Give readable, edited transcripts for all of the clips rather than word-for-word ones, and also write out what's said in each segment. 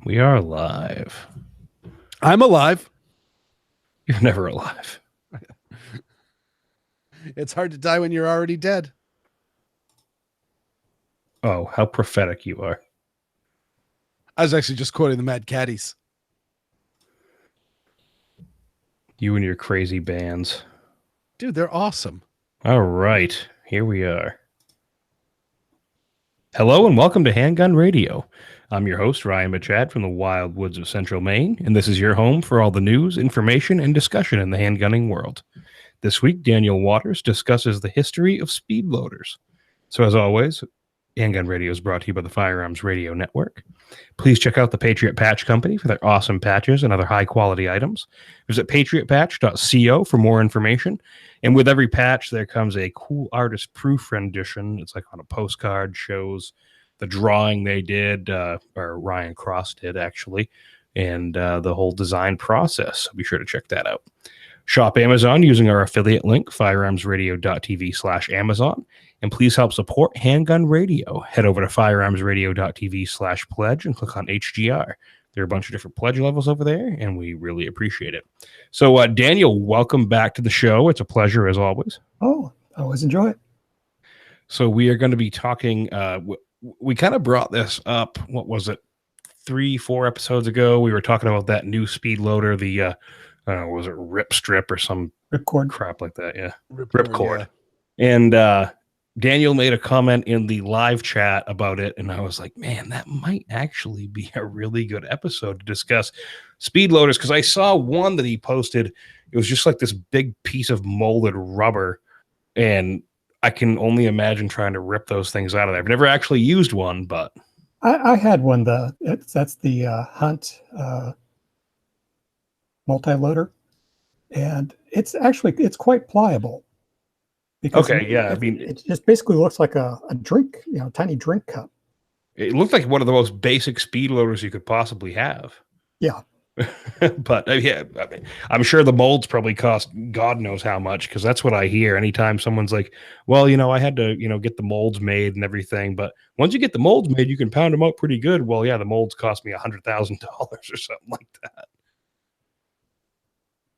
We are live. I'm alive. You're never alive. It's hard to die when you're already dead. Oh, how prophetic you are. I was actually just quoting the Mad Caddies. You and your crazy bands. Dude, they're awesome. All right, here we are. Hello and welcome to Handgun Radio. I'm your host, Ryan Machad from the wild woods of central Maine, and this is your home for all the news, information, and discussion in the handgunning world. This week, Daniel Waters discusses the history of speedloaders. So as always, Handgun Radio is brought to you by the Firearms Radio Network. Please check out the Patriot Patch Company for their awesome patches and other high-quality items. Visit patriotpatch.co for more information. And with every patch, there comes a cool artist proof rendition. It's like on a postcard, shows the drawing they did, or Ryan Cross did, actually, and the whole design process. So be sure to check that out. Shop Amazon using our affiliate link, firearmsradio.tv/Amazon. And please help support Handgun Radio. Head over to firearmsradio.tv/pledge and click on HGR. There are a bunch of different pledge levels over there, and we really appreciate it. So, Daniel, welcome back to the show. It's a pleasure, as always. Oh, I always enjoy it. So we are going to be talking, we kind of brought this up, what was it, 3-4 episodes ago? We were talking about that new Speedloader, the, was it Rip Strip or some Ripcord crap like that? Yeah. Ripcord. Yeah. And Daniel made a comment in the live chat about it, and I was like, man, that might actually be a really good episode to discuss speedloaders, because I saw one that he posted. It was just like this big piece of molded rubber, and I can only imagine trying to rip those things out of there. I've never actually used one, but I had one. That's the Hunt multi-loader, and it's quite pliable. Okay, yeah. I mean, it just basically looks like a drink, tiny drink cup. It looked like one of the most basic speedloaders you could possibly have. Yeah. But yeah, I mean, I'm sure the molds probably cost God knows how much, because that's what I hear anytime someone's like, well, I had to, get the molds made and everything. But once you get the molds made, you can pound them out pretty good. Well, yeah, the molds cost me $100,000 or something like that.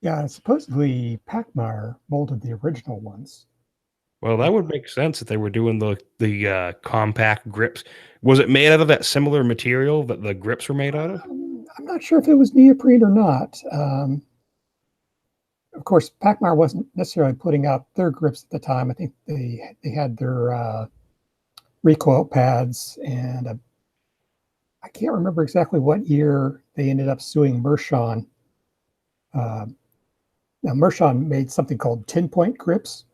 Yeah, supposedly Pachmayr molded the original ones. Well, that would make sense if they were doing the compact grips. Was it made out of that similar material that the grips were made out of? I'm not sure if it was neoprene or not. Of course, Pachmayr wasn't necessarily putting out their grips at the time. I think they had their recoil pads, and I can't remember exactly what year they ended up suing Mershon. Now, Mershon made something called 10-point grips,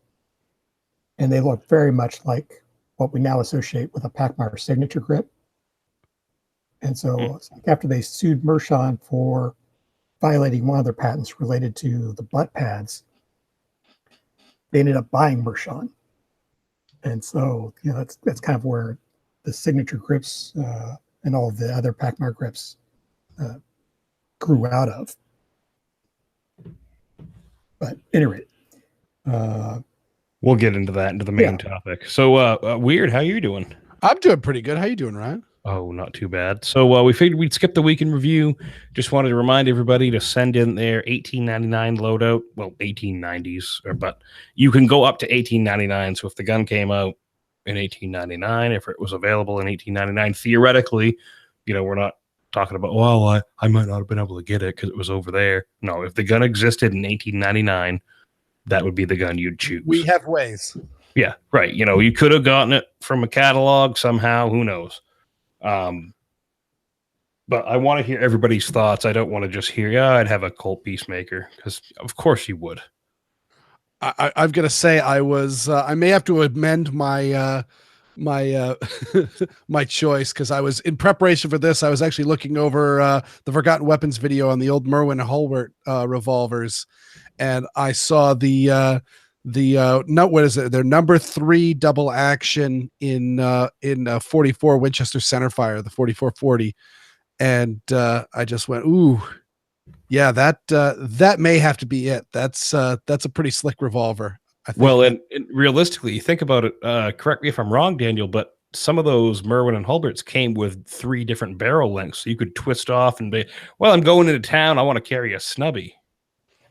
and they look very much like what we now associate with a Pachmayr signature grip. And so after they sued Mershon for violating one of their patents related to the butt pads, they ended up buying Mershon. And so, that's kind of where the signature grips and all of the other Pachmayr grips grew out of. But anyway, we'll get into the main topic. So, Weird, how you doing? I'm doing pretty good. How you doing, Ryan? Oh, not too bad. So we figured we'd skip the week in review. Just wanted to remind everybody to send in their $18.99 loadout. Well, 1890s, but you can go up to $18.99. So if the gun came out in $18.99, if it was available in $18.99, theoretically, we're not talking about, well, I might not have been able to get it because it was over there. No, if the gun existed in $18.99, that would be the gun you'd choose. We have ways. Yeah, right. You could have gotten it from a catalog somehow. Who knows? But I want to hear everybody's thoughts. I don't want to just hear, I'd have a Colt Peacemaker, because of course you would. I've got to say, I may have to amend my my choice, because I was in preparation for this. I was actually looking over the Forgotten Weapons video on the old Merwin Hallwart revolvers, and I saw the what is it? Their number 3 double action in 44 Winchester centerfire, the 4440, and I just went, ooh, yeah, that may have to be it. That's a pretty slick revolver. I think. Well, and realistically, you think about it. Correct me if I'm wrong, Daniel, but some of those Merwin and Hulberts came with 3 different barrel lengths. So you could twist off and be, well, I'm going into town. I want to carry a snubby.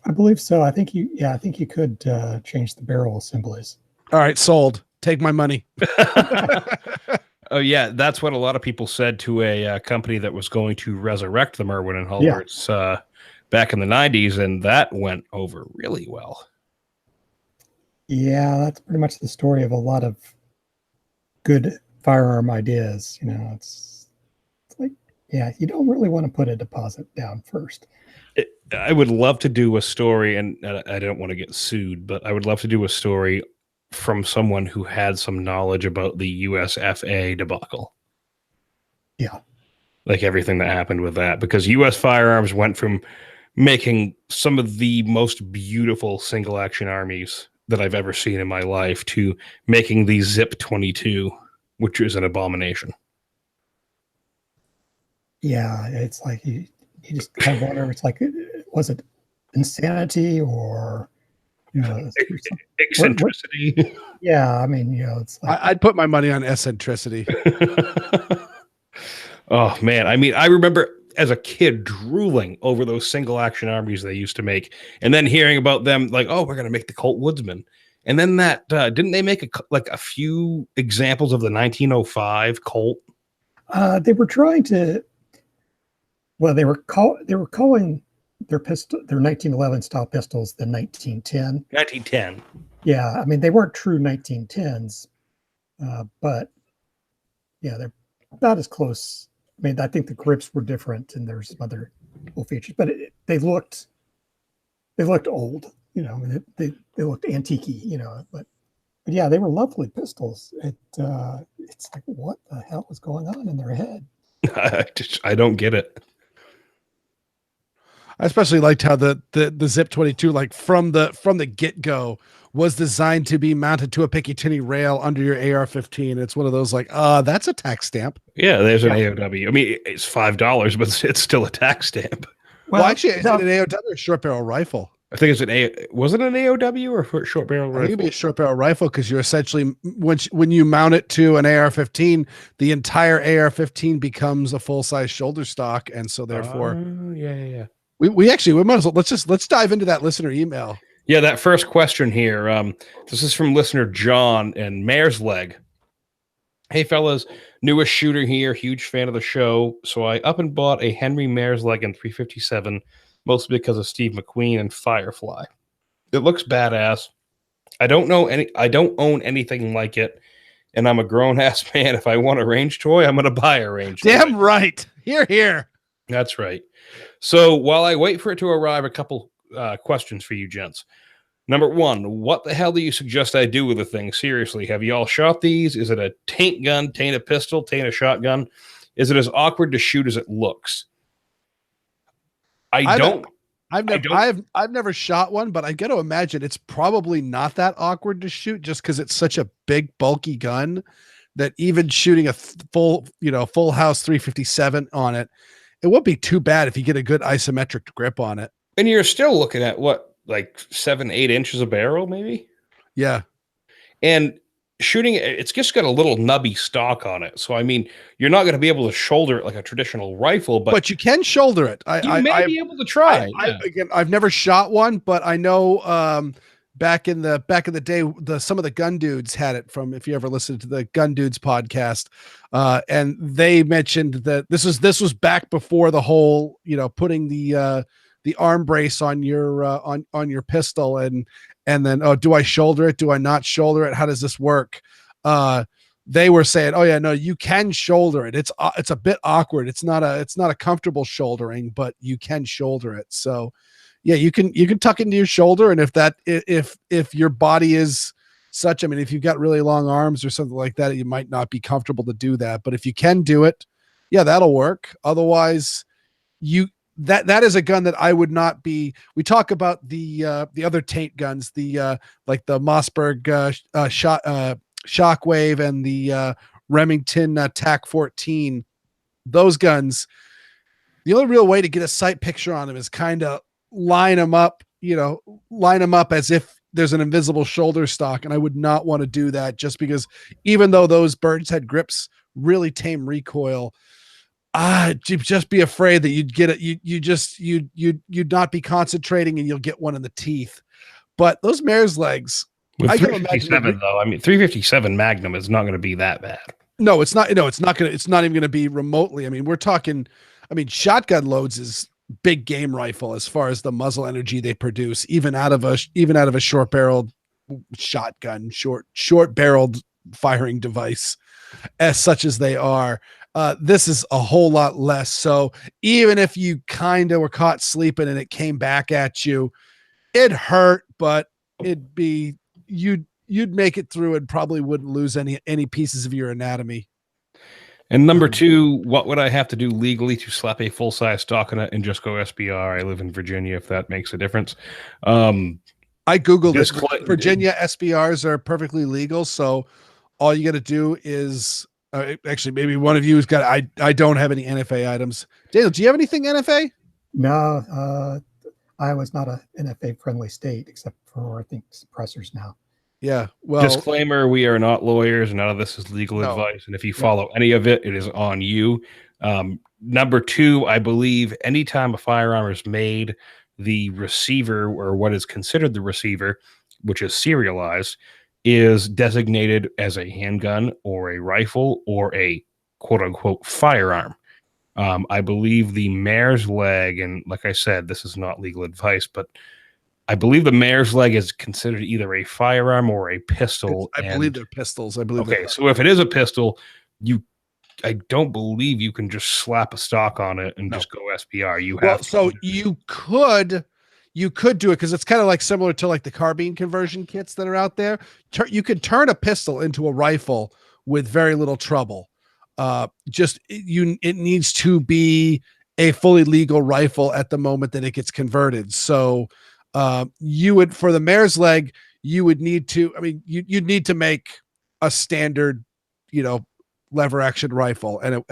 I believe so. I think you could change the barrel assemblies. All right, sold. Take my money. Oh yeah, that's what a lot of people said to a company that was going to resurrect the Merwin and Hulberts back in the 90s, and that went over really well. Yeah, that's pretty much the story of a lot of good firearm ideas. It's like, yeah, you don't really want to put a deposit down first. I would love to do a story, and I don't want to get sued, but I would love to do a story from someone who had some knowledge about the USFA debacle. Yeah. Like everything that happened with that, because US Firearms went from making some of the most beautiful single action armies that I've ever seen in my life to making the Zip 22, which is an abomination. Yeah, it's like you just kind of wonder, it's like, was it insanity or eccentricity? Yeah, I mean, it's like I'd put my money on eccentricity. Oh man, I mean, I remember as a kid drooling over those single action armies they used to make, and then hearing about them like, oh, we're going to make the Colt Woodsman, and then that didn't they make a few examples of the 1905 Colt? They were trying to. Well, they were calling their 1911 style pistols the 1910. 1910. Yeah, I mean they weren't true 1910s, but yeah, they're about as close. I mean, I think the grips were different, and there's some other cool features, but they looked old. They looked antique-y, but yeah, they were lovely pistols. It's like, what the hell was going on in their head? I don't get it. I especially liked how the Zip 22, like from the get-go, was designed to be mounted to a Picatinny rail under your AR-15. It's one of those like, that's a tax stamp. Yeah, there's an AOW. I mean, it's $5, but it's still a tax stamp. Well actually, it's an AOW or short barrel rifle. I think was it an AOW or a short barrel rifle? I think it'd be a short barrel rifle because you're essentially when you mount it to an AR-15, the entire AR-15 becomes a full size shoulder stock, and so therefore, yeah. We might as well let's dive into that listener email. Yeah, that first question here. This is from listener John and Mare's Leg. Hey fellas, newest shooter here, huge fan of the show. So I up and bought a Henry Mare's Leg in 357, mostly because of Steve McQueen and Firefly. It looks badass. I don't own anything like it, and I'm a grown ass man. If I want a range toy, I'm gonna buy a range toy. Damn right. Here. That's right. So while I wait for it to arrive, a couple questions for you gents. Number one, what the hell do you suggest I do with the thing? Seriously, have you all shot these? Is it a taint gun, taint a pistol, taint a shotgun? Is it as awkward to shoot as it looks? I've never shot one, but I got to imagine it's probably not that awkward to shoot just because it's such a big, bulky gun that even shooting a full house 357 on it, it won't be too bad if you get a good isometric grip on it. And you're still looking at what, like 7-8 inches of barrel, maybe? Yeah. And shooting, it's just got a little nubby stock on it. So, I mean, you're not going to be able to shoulder it like a traditional rifle, but you can shoulder it. You may be able to try. Again, I've never shot one, but I know back in the day, some of the gun dudes had it from, if you ever listened to the Gun Dudes podcast, and they mentioned that this was back before the whole, putting the arm brace on your on your pistol and then, oh, do I shoulder it? Do I not shoulder it? How does this work? They were saying, oh yeah, no, you can shoulder it. It's a bit awkward. It's not a comfortable shouldering, but you can shoulder it. So yeah, you can tuck into your shoulder. And if your body is such, I mean, if you've got really long arms or something like that, you might not be comfortable to do that. But if you can do it, yeah, that'll work. Otherwise, that is a gun that I would not be. We talk about the other taint guns, like the Mossberg Shockwave and the Remington TAC 14. Those guns, the only real way to get a sight picture on them is kind of line them up as if there's an invisible shoulder stock, and I would not want to do that just because even though those bird's head grips really tame recoil, you'd just be afraid that you'd get it. You'd not be concentrating and you'll get one in the teeth. But those mare's legs, With I can imagine 357 though, I mean 357 Magnum is not going to be that bad. No, it's not. No, it's not gonna. It's not even gonna be remotely. I mean, we're talking. I mean, shotgun loads is big game rifle as far as the muzzle energy they produce, even out of a short barreled shotgun, short barreled firing device, as such as they are. This is a whole lot less. So even if you kind of were caught sleeping and it came back at you, it hurt, but it'd be you'd make it through and probably wouldn't lose any pieces of your anatomy. And number two, what would I have to do legally to slap a full-size stock on it and just go SBR? I live in Virginia, if that makes a difference. I Googled it. Virginia SBRs are perfectly legal. So all you got to do is actually, maybe one of you has got, I don't have any NFA items. Daniel, do you have anything NFA? No, Iowa's not a NFA friendly state, except for, I think, suppressors now. Yeah. Well, disclaimer, we are not lawyers. None of this is legal advice. And if you follow any of it, it is on you. Number two, I believe anytime a firearm is made, the receiver, or what is considered the receiver, which is serialized, is designated as a handgun or a rifle or a quote unquote firearm. I believe the mare's leg, and like I said, this is not legal advice, but I believe the mare's leg is considered either a firearm or a pistol. I believe they're pistols. I believe. Okay, so if it is a pistol, I don't believe you can just slap a stock on it and just go SPR. You have so you could do it because it's kind of like similar to like the carbine conversion kits that are out there. You could turn a pistol into a rifle with very little trouble. It needs to be a fully legal rifle at the moment that it gets converted. So you would, for the mare's leg, you would need to, I mean, you'd need to make a standard, lever action rifle. And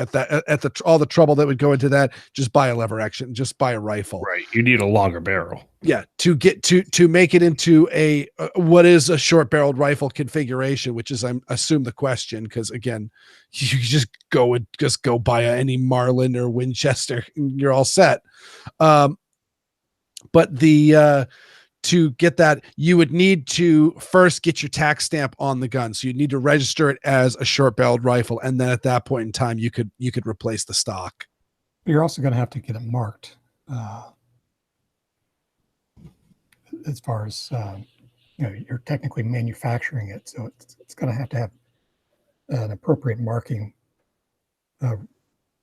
all the trouble that would go into that, just buy a lever action, just buy a rifle. Right. You need a longer barrel. Yeah. To get to make it into what is a short barreled rifle configuration, which is, I assume, the question. Cause again, you just go buy any Marlin or Winchester and you're all set. But to get that, you would need to first get your tax stamp on the gun. So you need to register it as a short barreled rifle. And then at that point in time, you could replace the stock. You're also going to have to get it marked as far as, you're technically manufacturing it. So it's going to have an appropriate marking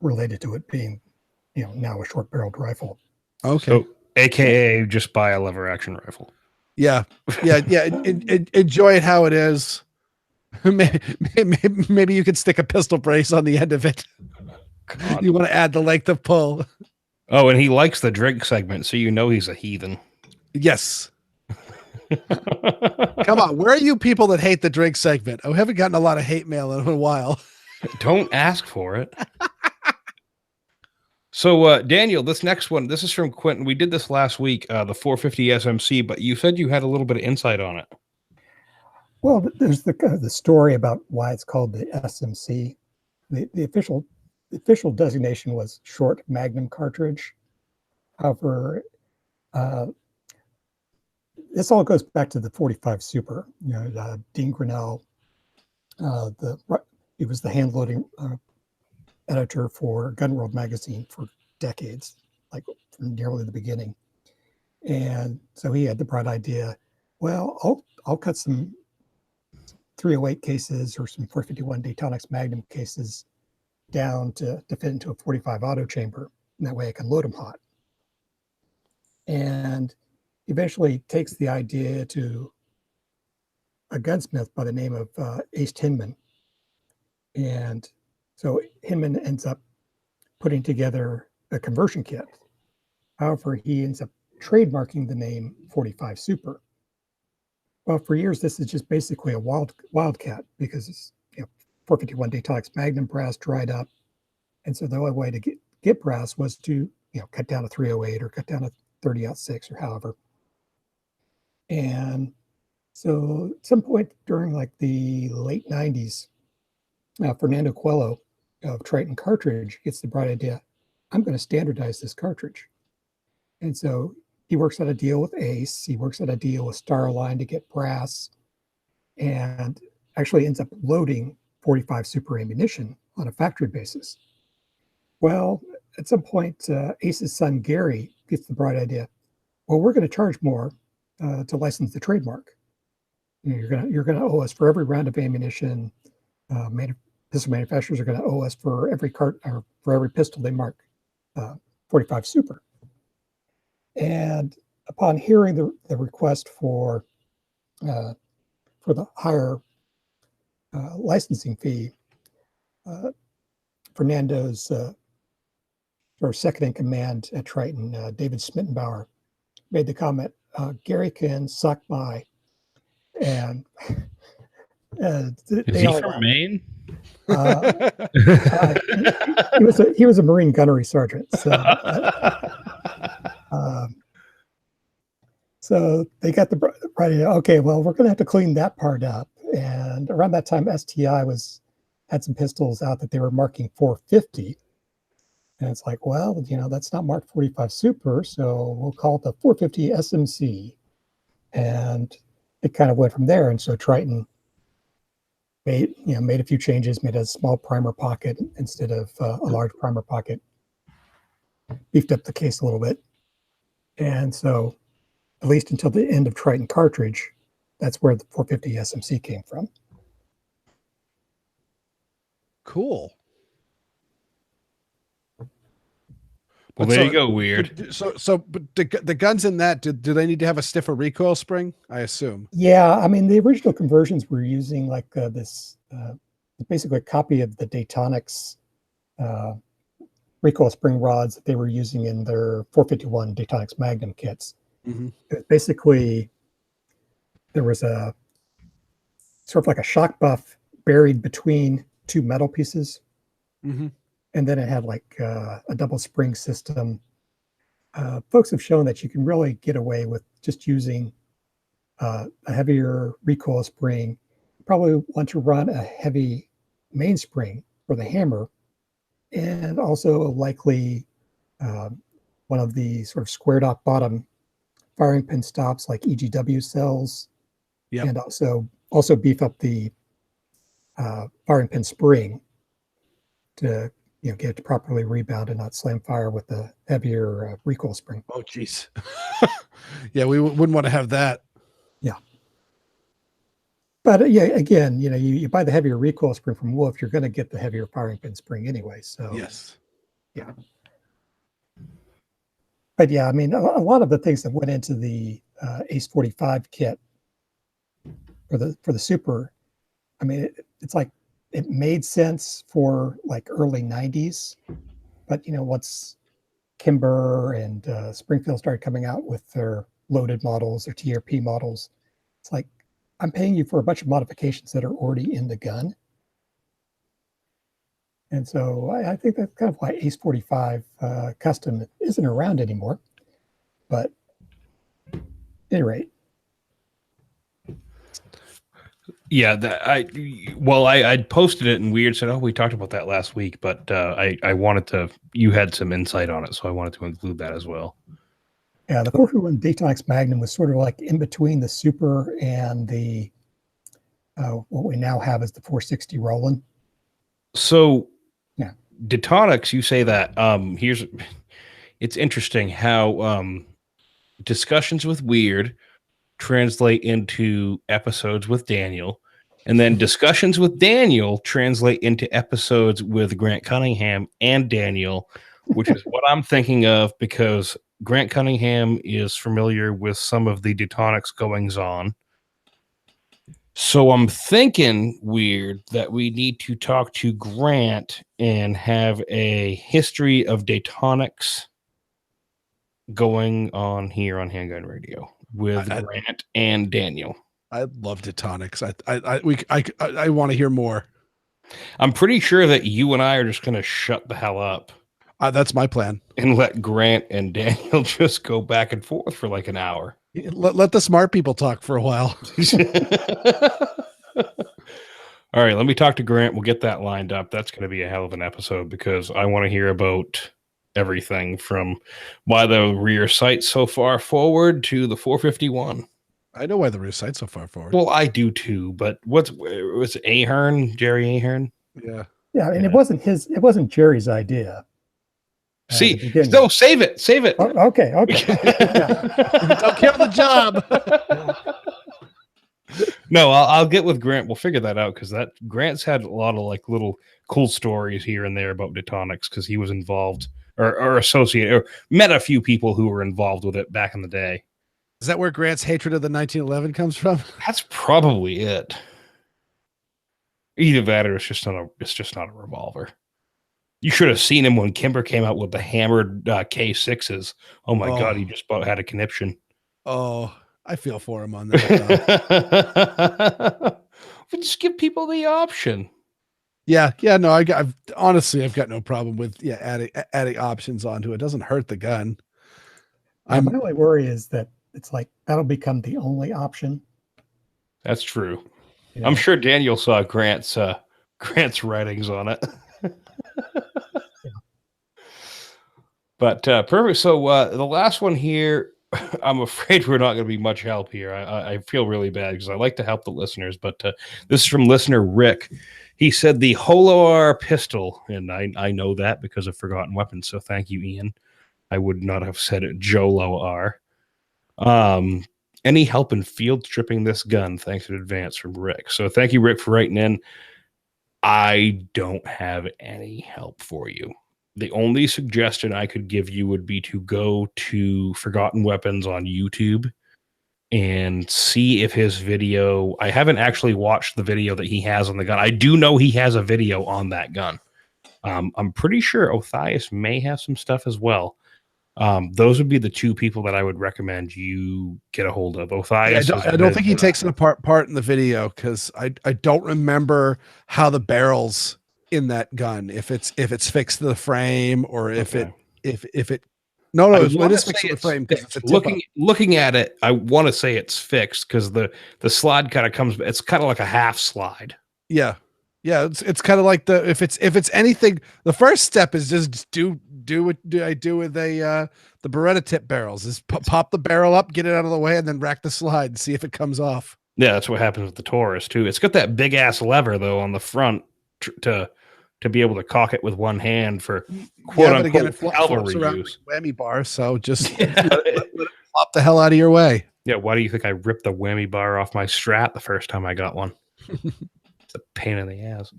related to it being, now a short barreled rifle. Okay. So, AKA just buy a lever action rifle. Yeah. Enjoy it how it is. Maybe you could stick a pistol brace on the end of it. God. You want to add the length of pull. Oh, and he likes the drink segment, so he's a heathen. Yes. Come on, where are you people that hate the drink segment? I haven't gotten a lot of hate mail in a while. Don't ask for it. So, Daniel, this next one, this is from Quentin. We did this last week, the 450 SMC, but you said you had a little bit of insight on it. Well, there's the story about why it's called the SMC. The official designation was short magnum cartridge. However, this all goes back to the 45 Super. Dean Grinnell, he was the hand loading editor for Gun World magazine for decades, like from nearly the beginning. And so he had the bright idea, well, I'll cut some 308 cases or some 451 Daytonics Magnum cases down to fit into a 45 auto chamber. And that way I can load them hot. And eventually takes the idea to a gunsmith by the name of Ace Hinman. And so Hinman ends up putting together a conversion kit. However, he ends up trademarking the name 45 Super. Well, for years, this is just basically a wildcat because it's 451 Daytonics Magnum brass dried up. And so the only way to get brass was to cut down a 308 or cut down a 30-06 or however. And So at some point during like the late 90s, Fernando Coelho of Triton Cartridge gets the bright idea, I'm going to standardize this cartridge. And so he works out a deal with Ace. He works out a deal with Starline to get brass, and actually ends up loading 45 super ammunition on a factory basis. Well, at some point, Ace's son Gary gets the bright idea. Well, we're going to charge more to license the trademark. You're gonna owe us for every round of ammunition. Pistol manufacturers are going to owe us for every or for every pistol they mark 45 super. And upon hearing the request for the higher licensing fee, Fernando's or second in command at Triton, David Smittenbauer, made the comment, Gary can suck my. And Is he from Maine? He was a Marine gunnery sergeant. So they got the right idea. Okay, well, we're going to have to clean that part up. And around that time, STI had some pistols out that they were marking 450. And it's like, well, that's not marked 45 super, so we'll call it the 450 SMC. And it kind of went from there. And so Triton made a few changes, made a small primer pocket instead of a large primer pocket, beefed up the case a little bit. And so at least until the end of Triton Cartridge, that's where the 450 SMC came from. Cool. Well, there you go, Weird. But the guns in that, do they need to have a stiffer recoil spring? I assume. Yeah, I mean, the original conversions were using like this, basically a copy of the Daytonics recoil spring rods that they were using in their 451 Daytonics Magnum kits. Mm-hmm. Basically, there was a sort of like a shock buff buried between two metal pieces. Mm-hmm. And then it had like a double spring system. Folks have shown that you can really get away with just using a heavier recoil spring. You probably want to run a heavy mainspring for the hammer, and also likely one of the sort of squared off bottom firing pin stops like EGW cells. Yep. And also beef up the firing pin spring to get it to properly rebound and not slam fire with the heavier recoil spring. Oh, geez. Yeah, we wouldn't want to have that. Yeah. But yeah, again, you buy the heavier recoil spring from Wolf, you're going to get the heavier firing pin spring anyway. So yes. Yeah. But yeah, I mean, a lot of the things that went into the Ace 45 kit for the Super, I mean, it's like, it made sense for like early 90s, but once Kimber and Springfield started coming out with their loaded models, their TRP models, it's like, I'm paying you for a bunch of modifications that are already in the gun. And so I think that's kind of why Ace 45 Custom isn't around anymore. But at any rate. Yeah, I posted it and Weird said, "Oh, we talked about that last week," but I wanted to. You had some insight on it, so I wanted to include that as well. Yeah, the 451 Daytonics Magnum was sort of like in between the Super and the what we now have is the 460 Roland. So, yeah, Daytonics, you say that. It's interesting how discussions with Weird translate into episodes with Daniel, and then discussions with Daniel translate into episodes with Grant Cunningham and Daniel, which is what I'm thinking of because Grant Cunningham is familiar with some of the Daytonics goings on. So I'm thinking, Weird, that we need to talk to Grant and have a history of Daytonics going on here on Handgun Radio with Grant and Daniel. I love Daytonics. I want to hear more. I'm pretty sure that you and I are just going to shut the hell up. That's my plan. And let Grant and Daniel just go back and forth for like an hour. Let the smart people talk for a while. All right, let me talk to Grant. We'll get that lined up. That's going to be a hell of an episode because I want to hear about everything from why the rear sight's so far forward to the 451. I know why the rear sight's so far forward. Well, I do too, but was Ahern, Jerry Ahern? Yeah. Yeah, and it wasn't Jerry's idea. See, no, save it. Oh, okay. Don't kill the job. No, I'll get with Grant. We'll figure that out because Grant's had a lot of like little cool stories here and there about Detonics because he was involved or associated or met a few people who were involved with it back in the day. Is that where Grant's hatred of the 1911 comes from? That's probably it. Either that or it's just not a revolver. You should have seen him when Kimber came out with the hammered K6s. Oh my God, he just about had a conniption. Oh, I feel for him on that. Just give people the option. Yeah. No, I've honestly got no problem with adding options onto it. It doesn't hurt the gun. My only worry is that it's like that'll become the only option. That's true. You know? I'm sure Daniel saw Grant's writings on it. Yeah. But perfect. So the last one here, I'm afraid we're not going to be much help here. I feel really bad because I like to help the listeners, but this is from listener Rick. He said the Holo-R pistol, and I know that because of Forgotten Weapons, so thank you, Ian. I would not have said it Jolo-R. Any help in field stripping this gun? Thanks in advance from Rick. So thank you, Rick, for writing in. I don't have any help for you. The only suggestion I could give you would be to go to Forgotten Weapons on YouTube and see if his video. I haven't actually watched the video that he has on the gun. I do know he has a video on that gun. I'm pretty sure Othias may have some stuff as well. Those would be the two people that I would recommend you get a hold of. Othias. I don't think he takes an part in the video because I don't remember how the barrels in that gun, if it's fixed to the frame or if it no, it is fixed to the frame. Looking at it, I want to say it's fixed because the slide kind of comes. It's kind of like a half slide. Yeah. It's kind of like if it's anything. The first step is just do what I do with the Beretta tip barrels. Is pop the barrel up, get it out of the way, and then rack the slide and see if it comes off. Yeah, that's what happens with the Taurus too. It's got that big ass lever though on the front to be able to cock it with one hand for quote unquote cavalry use. Whammy bar, so just let it flop the hell out of your way. Yeah, why do you think I ripped the whammy bar off my Strat the first time I got one? It's a pain in the ass.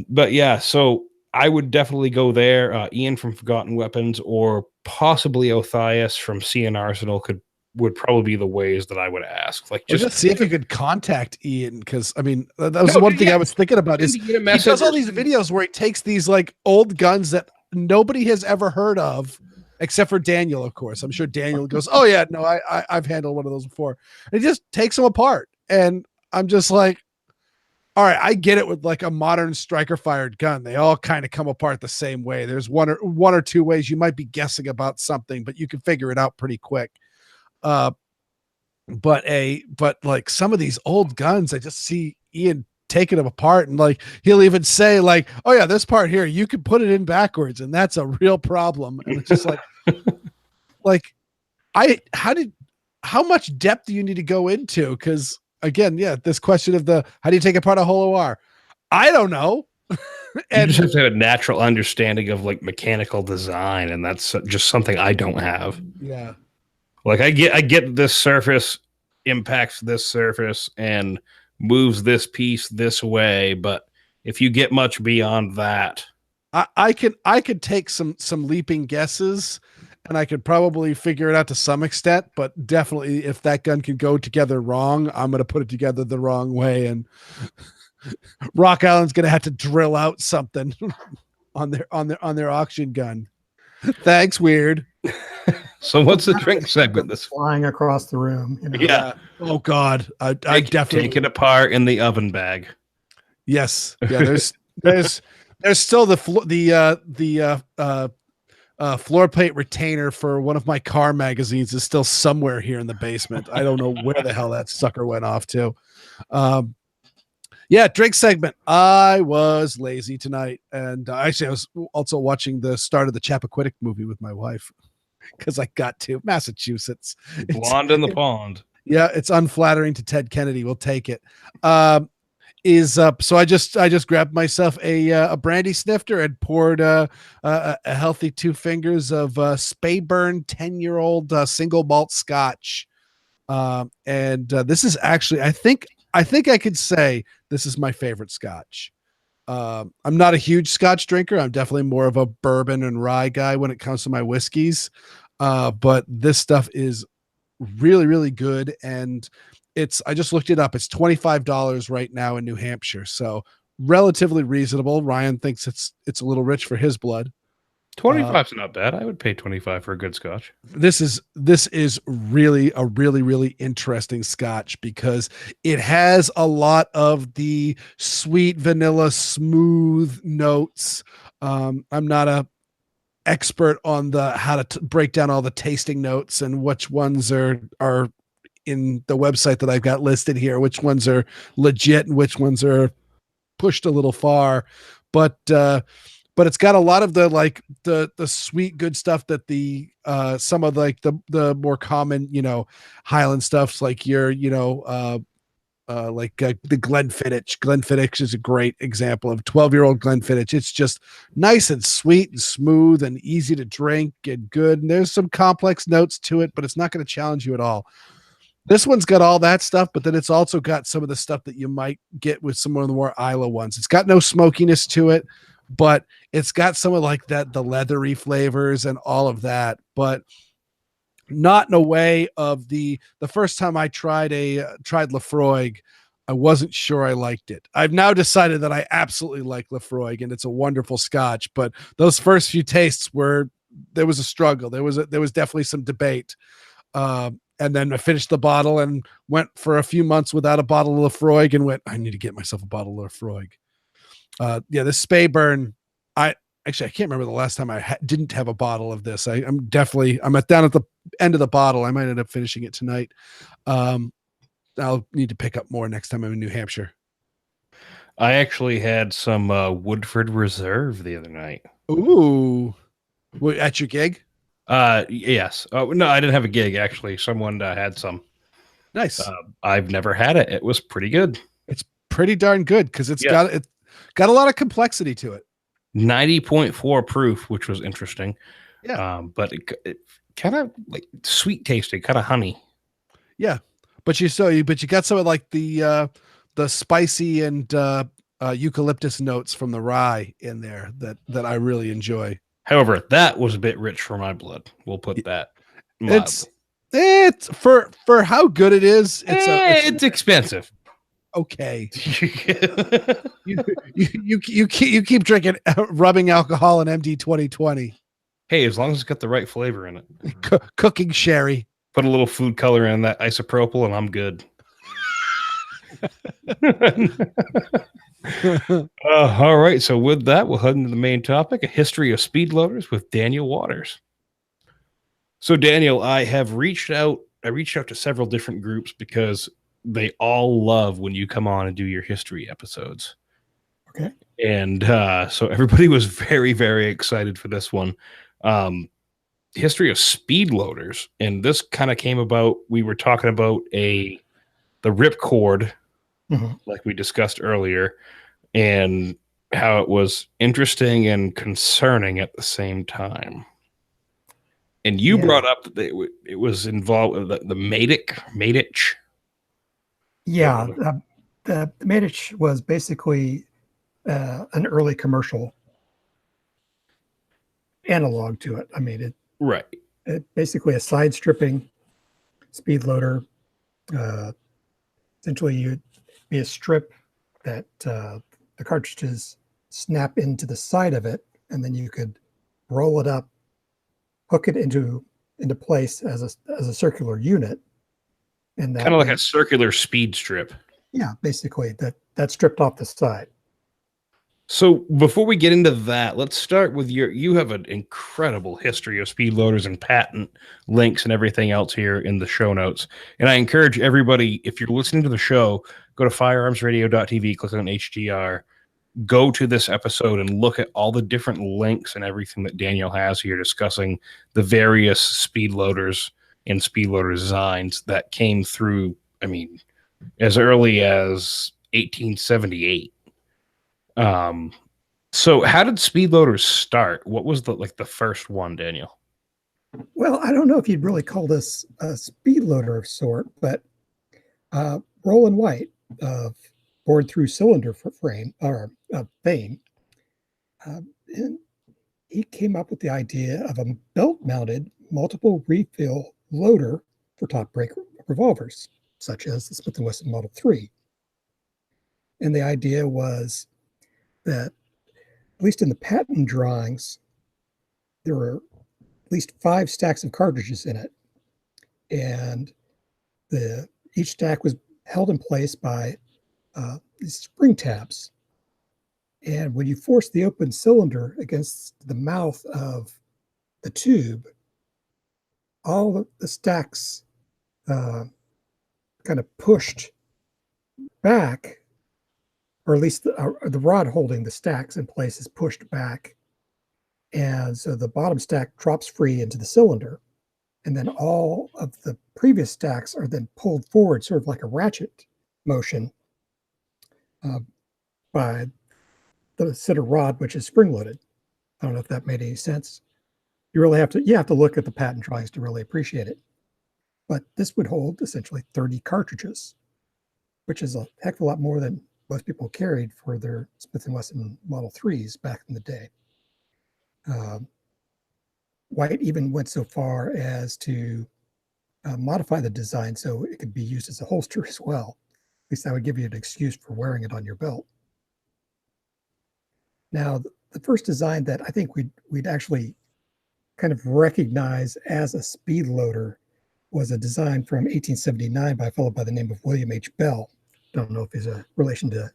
But yeah, so I would definitely go there. Ian from Forgotten Weapons or possibly Othias from CN Arsenal would probably be the ways that I would ask. Like just see if you could contact Ian, because I mean that was the one thing I was thinking about is he does all these videos where he takes these like old guns that nobody has ever heard of except for Daniel, of course. I'm sure Daniel goes, oh yeah, no, I've handled one of those before. And he just takes them apart. And I'm just like, all right, I get it with like a modern striker fired gun. They all kind of come apart the same way. There's one or two ways you might be guessing about something, but you can figure it out pretty quick. But like some of these old guns, I just see Ian taking them apart, and like he'll even say like, oh yeah, this part here, you can put it in backwards, and that's a real problem. And it's just like how much depth do you need to go into? Because again, yeah, this question of how do you take apart a Holo-R? I don't know. And you just have to have a natural understanding of like mechanical design, and that's just something I don't have. Yeah. Like I get this surface impacts this surface and moves this piece this way, but if you get much beyond that, I could take some leaping guesses, and I could probably figure it out to some extent. But definitely, if that gun can go together wrong, I'm going to put it together the wrong way, and Rock Island's going to have to drill out something on their auction gun. Thanks, Weird. So what's the drink segment? This flying across the room. You know? Yeah. Oh God. I definitely take it apart in the oven bag. Yes. Yeah. There's still the floor plate retainer for one of my car magazines is still somewhere here in the basement. I don't know where the hell that sucker went off to. Yeah, drink segment. I was lazy tonight, and actually, I was also watching the start of the Chappaquiddick movie with my wife because I got to Massachusetts. Blonde in the pond. Yeah, it's unflattering to Ted Kennedy. We'll take it. So I just grabbed myself a brandy snifter and poured a healthy 2 fingers of Speyburn 10-year-old single malt Scotch. And this is actually, I think I could say this is my favorite Scotch. I'm not a huge Scotch drinker. I'm definitely more of a bourbon and rye guy when it comes to my whiskeys. But this stuff is really, really good. And I just looked it up. It's $25 right now in New Hampshire. So relatively reasonable. Ryan thinks it's a little rich for his blood. 25's not bad. I would pay 25 for a good Scotch. This is really a really interesting Scotch because it has a lot of the sweet vanilla smooth notes. I'm not a expert on how to break down all the tasting notes and which ones are in the website that I've got listed here, which ones are legit and which ones are pushed a little far, but it's got a lot of the sweet good stuff that the some of the more common Highland stuffs like your the Glenfiddich. Glenfiddich is a great example of 12-year-old Glenfiddich. It's just nice and sweet and smooth and easy to drink and good. And there's some complex notes to it, but it's not going to challenge you at all. This one's got all that stuff, but then it's also got some of the stuff that you might get with some of the more Isla ones. It's got no smokiness to it, but it's got some of the leathery flavors and all of that, but not in a way of the first time I tried Lafroig, I wasn't sure I liked it. I've now decided that I absolutely like Lafroig and it's a wonderful Scotch, but those first few tastes there was a struggle. There was definitely some debate. And then I finished the bottle and went for a few months without a bottle of Lafroig and went, I need to get myself a bottle of Lafroig. This Speyburn, I can't remember the last time I didn't have a bottle of this. I'm down at the end of the bottle. I might end up finishing it tonight. I'll need to pick up more next time I'm in New Hampshire. I actually had some Woodford Reserve the other night. Ooh, at your gig? Yes. No, I didn't have a gig actually. Someone had some. Nice. I've never had it. It was pretty good. It's pretty darn good because it's got a lot of complexity to it. 90.4 proof, which was interesting. Yeah. But it kind of like sweet tasting, kind of honey. Yeah. But you got some of the spicy and eucalyptus notes from the rye in there that I really enjoy. However, that was a bit rich for my blood. We'll put that mildly. It's for how good it is. It's expensive. Okay. you keep drinking rubbing alcohol in MD 2020. Hey, as long as it's got the right flavor in it. Cooking sherry. Put a little food color in that isopropyl and I'm good. All right. So with that, we'll head into the main topic, a history of speedloaders with Daniel Waters. So Daniel, I reached out to several different groups because they all love when you come on and do your history episodes. Okay. And so everybody was very, very excited for this one. History of speedloaders. And this kind of came about, we were talking about the ripcord, like we discussed earlier, and how it was interesting and concerning at the same time. And you brought up that it was involved with the Madich. Yeah, the Madich was basically an early commercial analog to it. I mean, it basically a side stripping speed loader. Essentially, you'd be a strip that the cartridges snap into the side of it, and then you could roll it up, hook it into place as a circular unit, and that kind of like a circular speed strip. Yeah, basically that stripped off the side. So before we get into that, let's start with you have an incredible history of speedloaders and patent links and everything else here in the show notes. And I encourage everybody, if you're listening to the show, go to firearmsradio.tv, click on HDR, go to this episode and look at all the different links and everything that Daniel has here discussing the various speedloaders and speedloader designs that came through, I mean, as early as 1878. So how did speedloaders start? What was the first one, Daniel? Well, I don't know if you'd really call this a speed loader of sort, but Roland White of bored through cylinder frame or fame, and he came up with the idea of a belt mounted multiple refill loader for top break revolvers, such as the Smith & Wesson Model 3. And the idea was that, at least in the patent drawings, there were at least 5 stacks of cartridges in it. And each stack was held in place by these spring tabs. And when you force the open cylinder against the mouth of the tube, all the stacks kind of pushed back, or at least the rod holding the stacks in place is pushed back. And so the bottom stack drops free into the cylinder. And then all of the previous stacks are then pulled forward, sort of like a ratchet motion by the center rod, which is spring-loaded. I don't know if that made any sense. You have to look at the patent drawings to really appreciate it. But this would hold essentially 30 cartridges, which is a heck of a lot more than most people carried for their Smith & Wesson Model 3s back in the day. White even went so far as to modify the design so it could be used as a holster as well. At least that would give you an excuse for wearing it on your belt. Now, the first design that I think we'd actually kind of recognize as a speed loader was a design from 1879 by a fellow by the name of William H. Bell. Don't know if he's a relation to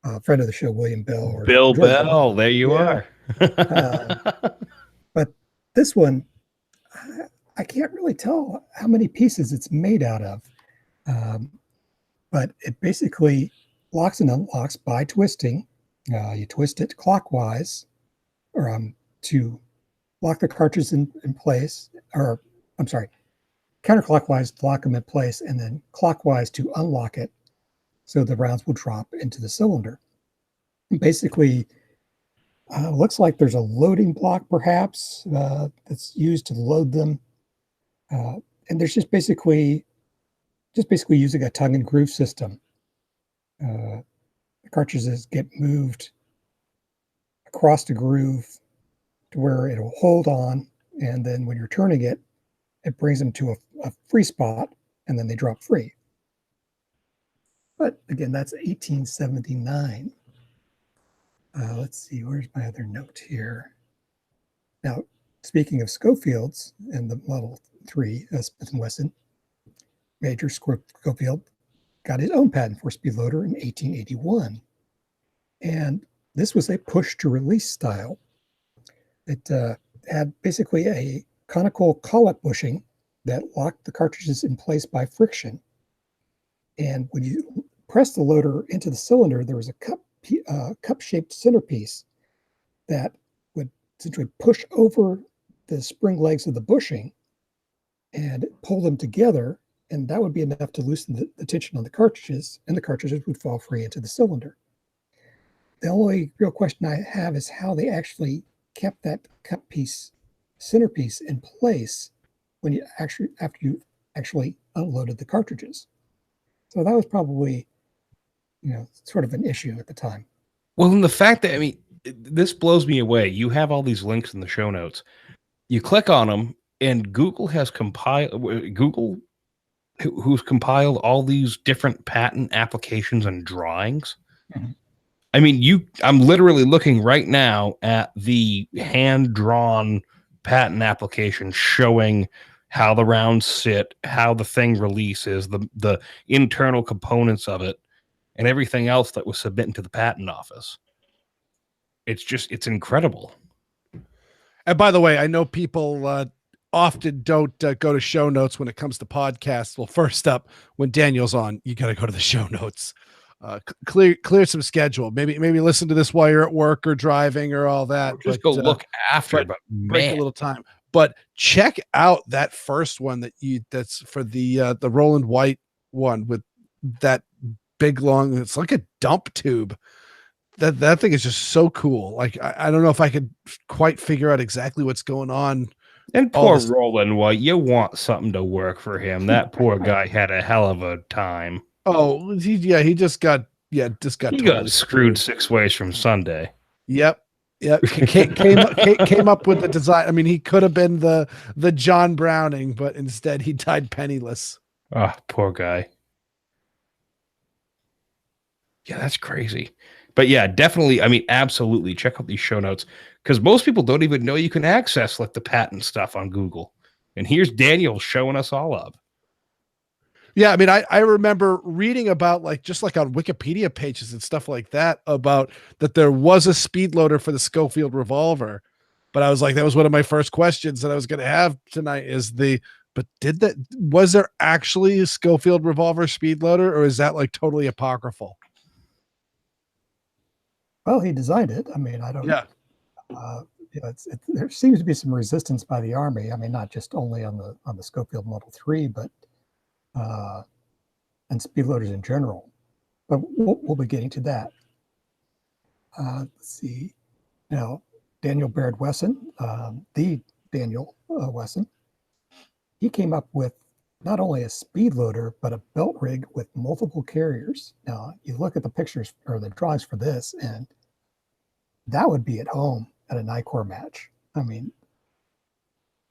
a friend of the show, William Bell. Or Bill George Bell, there you are. But this one, I can't really tell how many pieces it's made out of. But it basically locks and unlocks by twisting. You twist it clockwise, or to lock the cartridge in place, or I'm sorry, counterclockwise to lock them in place, and then clockwise to unlock it so the rounds will drop into the cylinder. And basically, looks like there's a loading block perhaps that's used to load them. And there's just basically using a tongue and groove system. The cartridges get moved across the groove to where it'll hold on, and then when you're turning it, it brings them to a free spot, and then they drop free. But again, that's 1879. Let's see, where's my other note here? Now, speaking of Schofields and the Model 3, Smith & Wesson, Major Schofield got his own patent for speed loader in 1881. And this was a push-to-release style. It had basically a conical collet bushing that locked the cartridges in place by friction. And when you press the loader into the cylinder, there was a cup-shaped centerpiece that would essentially push over the spring legs of the bushing and pull them together, and that would be enough to loosen the tension on the cartridges, and the cartridges would fall free into the cylinder. The only real question I have is how they actually kept that centerpiece in place when after you actually unloaded the cartridges. So that was probably, sort of an issue at the time. Well, and the fact that, I mean, this blows me away. You have all these links in the show notes. You click on them, and Google has who's compiled all these different patent applications and drawings. Mm-hmm. I mean, I'm literally looking right now at the hand-drawn patent application showing how the rounds sit, how the thing releases, the internal components of it, and everything else that was submitted to the patent office. it's incredible. And by the way, I know people often don't go to show notes when it comes to podcasts. Well, first up, when Daniel's on, you got to go to the show notes. Clear some schedule. Maybe listen to this while you're at work or driving or all that. Just go look after, but break a little time. But check out that first one that's for the Roland White one with that big long. It's like a dump tube. That thing is just so cool. Like I don't know if I could quite figure out exactly what's going on. And poor Roland White, you want something to work for him. That poor guy had a hell of a time. Oh, he just got totally screwed 6 ways from Sunday. Yep. Came up with the design. I mean, he could have been the John Browning, but instead he died penniless. Oh, poor guy. Yeah, that's crazy. But yeah, definitely. I mean, absolutely. Check out these show notes because most people don't even know you can access like the patent stuff on Google. And here's Daniel showing us all up. Yeah, I mean, I remember reading about just on Wikipedia pages and stuff like that about that there was a speedloader for the Schofield revolver. But I was like, that was one of my first questions that I was going to have tonight was there actually a Schofield revolver speedloader, or is that like totally apocryphal? Well, he designed it. I mean, I don't. Yeah. There seems to be some resistance by the Army. I mean, not just only on the Schofield Model 3, but and speedloaders in general. But we'll be getting to that. Let's see. Now, Daniel Baird Wesson, the Daniel Wesson, he came up with not only a speedloader, but a belt rig with multiple carriers. Now, you look at the pictures or the drawings for this, and that would be at home at a NICOR match. I mean,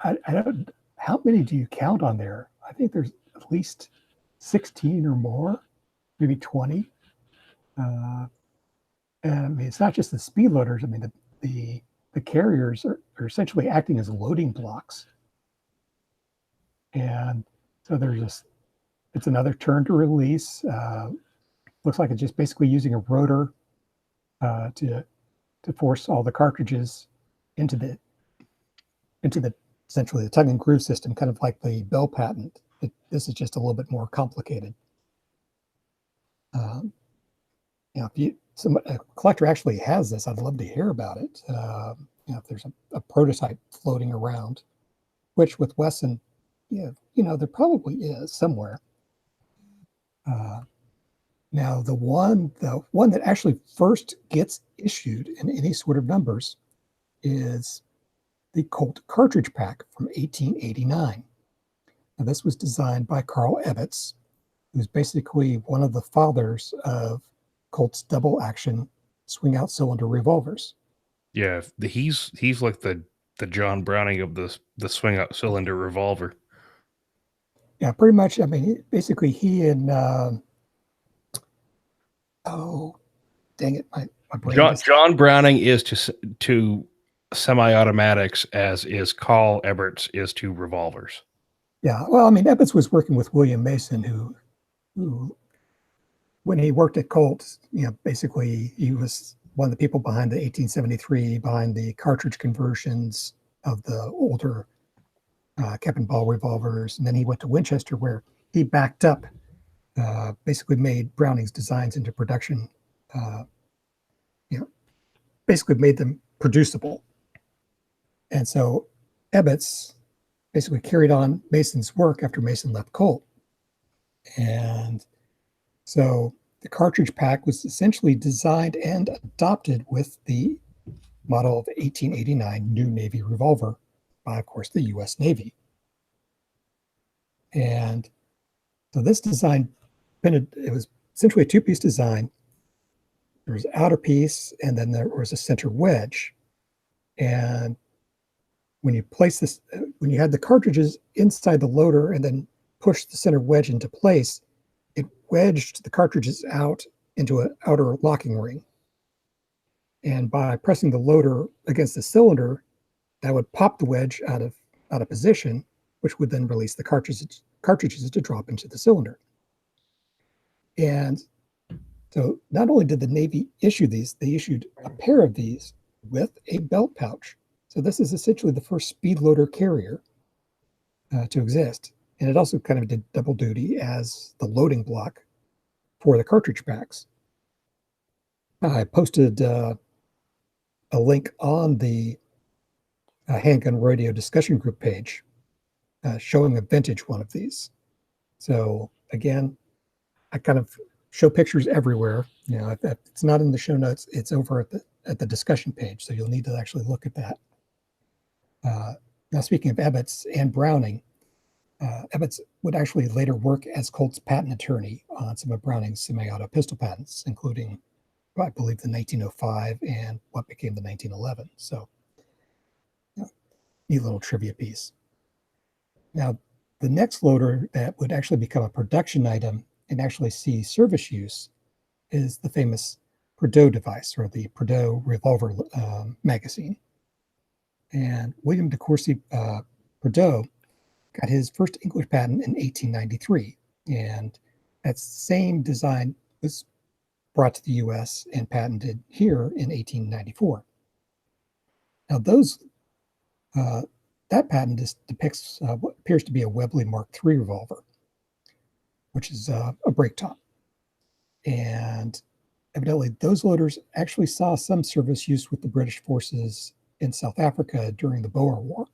I don't, how many do you count on there? I think there's at least 16 or more, maybe 20. And I mean, it's not just the speedloaders. I mean, the carriers are essentially acting as loading blocks. And so it's another turn to release. Looks like it's just basically using a rotor to force all the cartridges into the essentially the tug and groove system, kind of like the Bell patent. This is just a little bit more complicated. If a collector actually has this, I'd love to hear about it. If there's a prototype floating around, which with Wesson, there probably is somewhere. Now, the one that actually first gets issued in any sort of numbers is the Colt cartridge pack from 1889. Now, this was designed by Carl Ebbets, who's basically one of the fathers of Colt's double action swing out cylinder revolvers. Yeah, he's like the John Browning of the swing out cylinder revolver. Yeah, pretty much. I mean, basically he and oh, dang it, my brain. John Browning is to semi-automatics as is Carl Ebbets is to revolvers. Yeah, well, I mean, Ebbets was working with William Mason, who when he worked at Colt, basically he was one of the people behind the 1873, behind the cartridge conversions of the older cap and ball revolvers. And then he went to Winchester, where he backed up, basically made Browning's designs into production, basically made them producible. And so Ebbets basically carried on Mason's work after Mason left Colt. And so the cartridge pack was essentially designed and adopted with the model of 1889 New Navy revolver by, of course, the U.S. Navy. And so this design, it was essentially a two-piece design. There was an outer piece, and then there was a center wedge. And when you place this, when you had the cartridges inside the loader and then pushed the center wedge into place, it wedged the cartridges out into an outer locking ring. And by pressing the loader against the cylinder, that would pop the wedge out of position, which would then release the cartridges to drop into the cylinder. And so not only did the Navy issue these, they issued a pair of these with a belt pouch. So this is essentially the first Speedloader carrier to exist. And it also kind of did double duty as the loading block for the cartridge packs. I posted a link on the Handgun Radio discussion group page showing a vintage one of these. So again, I kind of show pictures everywhere. You know, if it's not in the show notes, it's over at the discussion page. So you'll need to actually look at that. Now, speaking of Ebbets and Browning, Ebbets would actually later work as Colt's patent attorney on some of Browning's semi-auto pistol patents, including, I believe, the 1905 and what became the 1911. So, neat little trivia piece. Now, the next loader that would actually become a production item and actually see service use is the famous Prideaux device, or the Prideaux revolver magazine. And William de Courcy Prideaux got his first English patent in 1893, and that same design was brought to the U.S. and patented here in 1894. Now, that patent depicts what appears to be a Webley Mark III revolver, which is a break top. And evidently, those loaders actually saw some service use with the British forces in South Africa during the Boer War.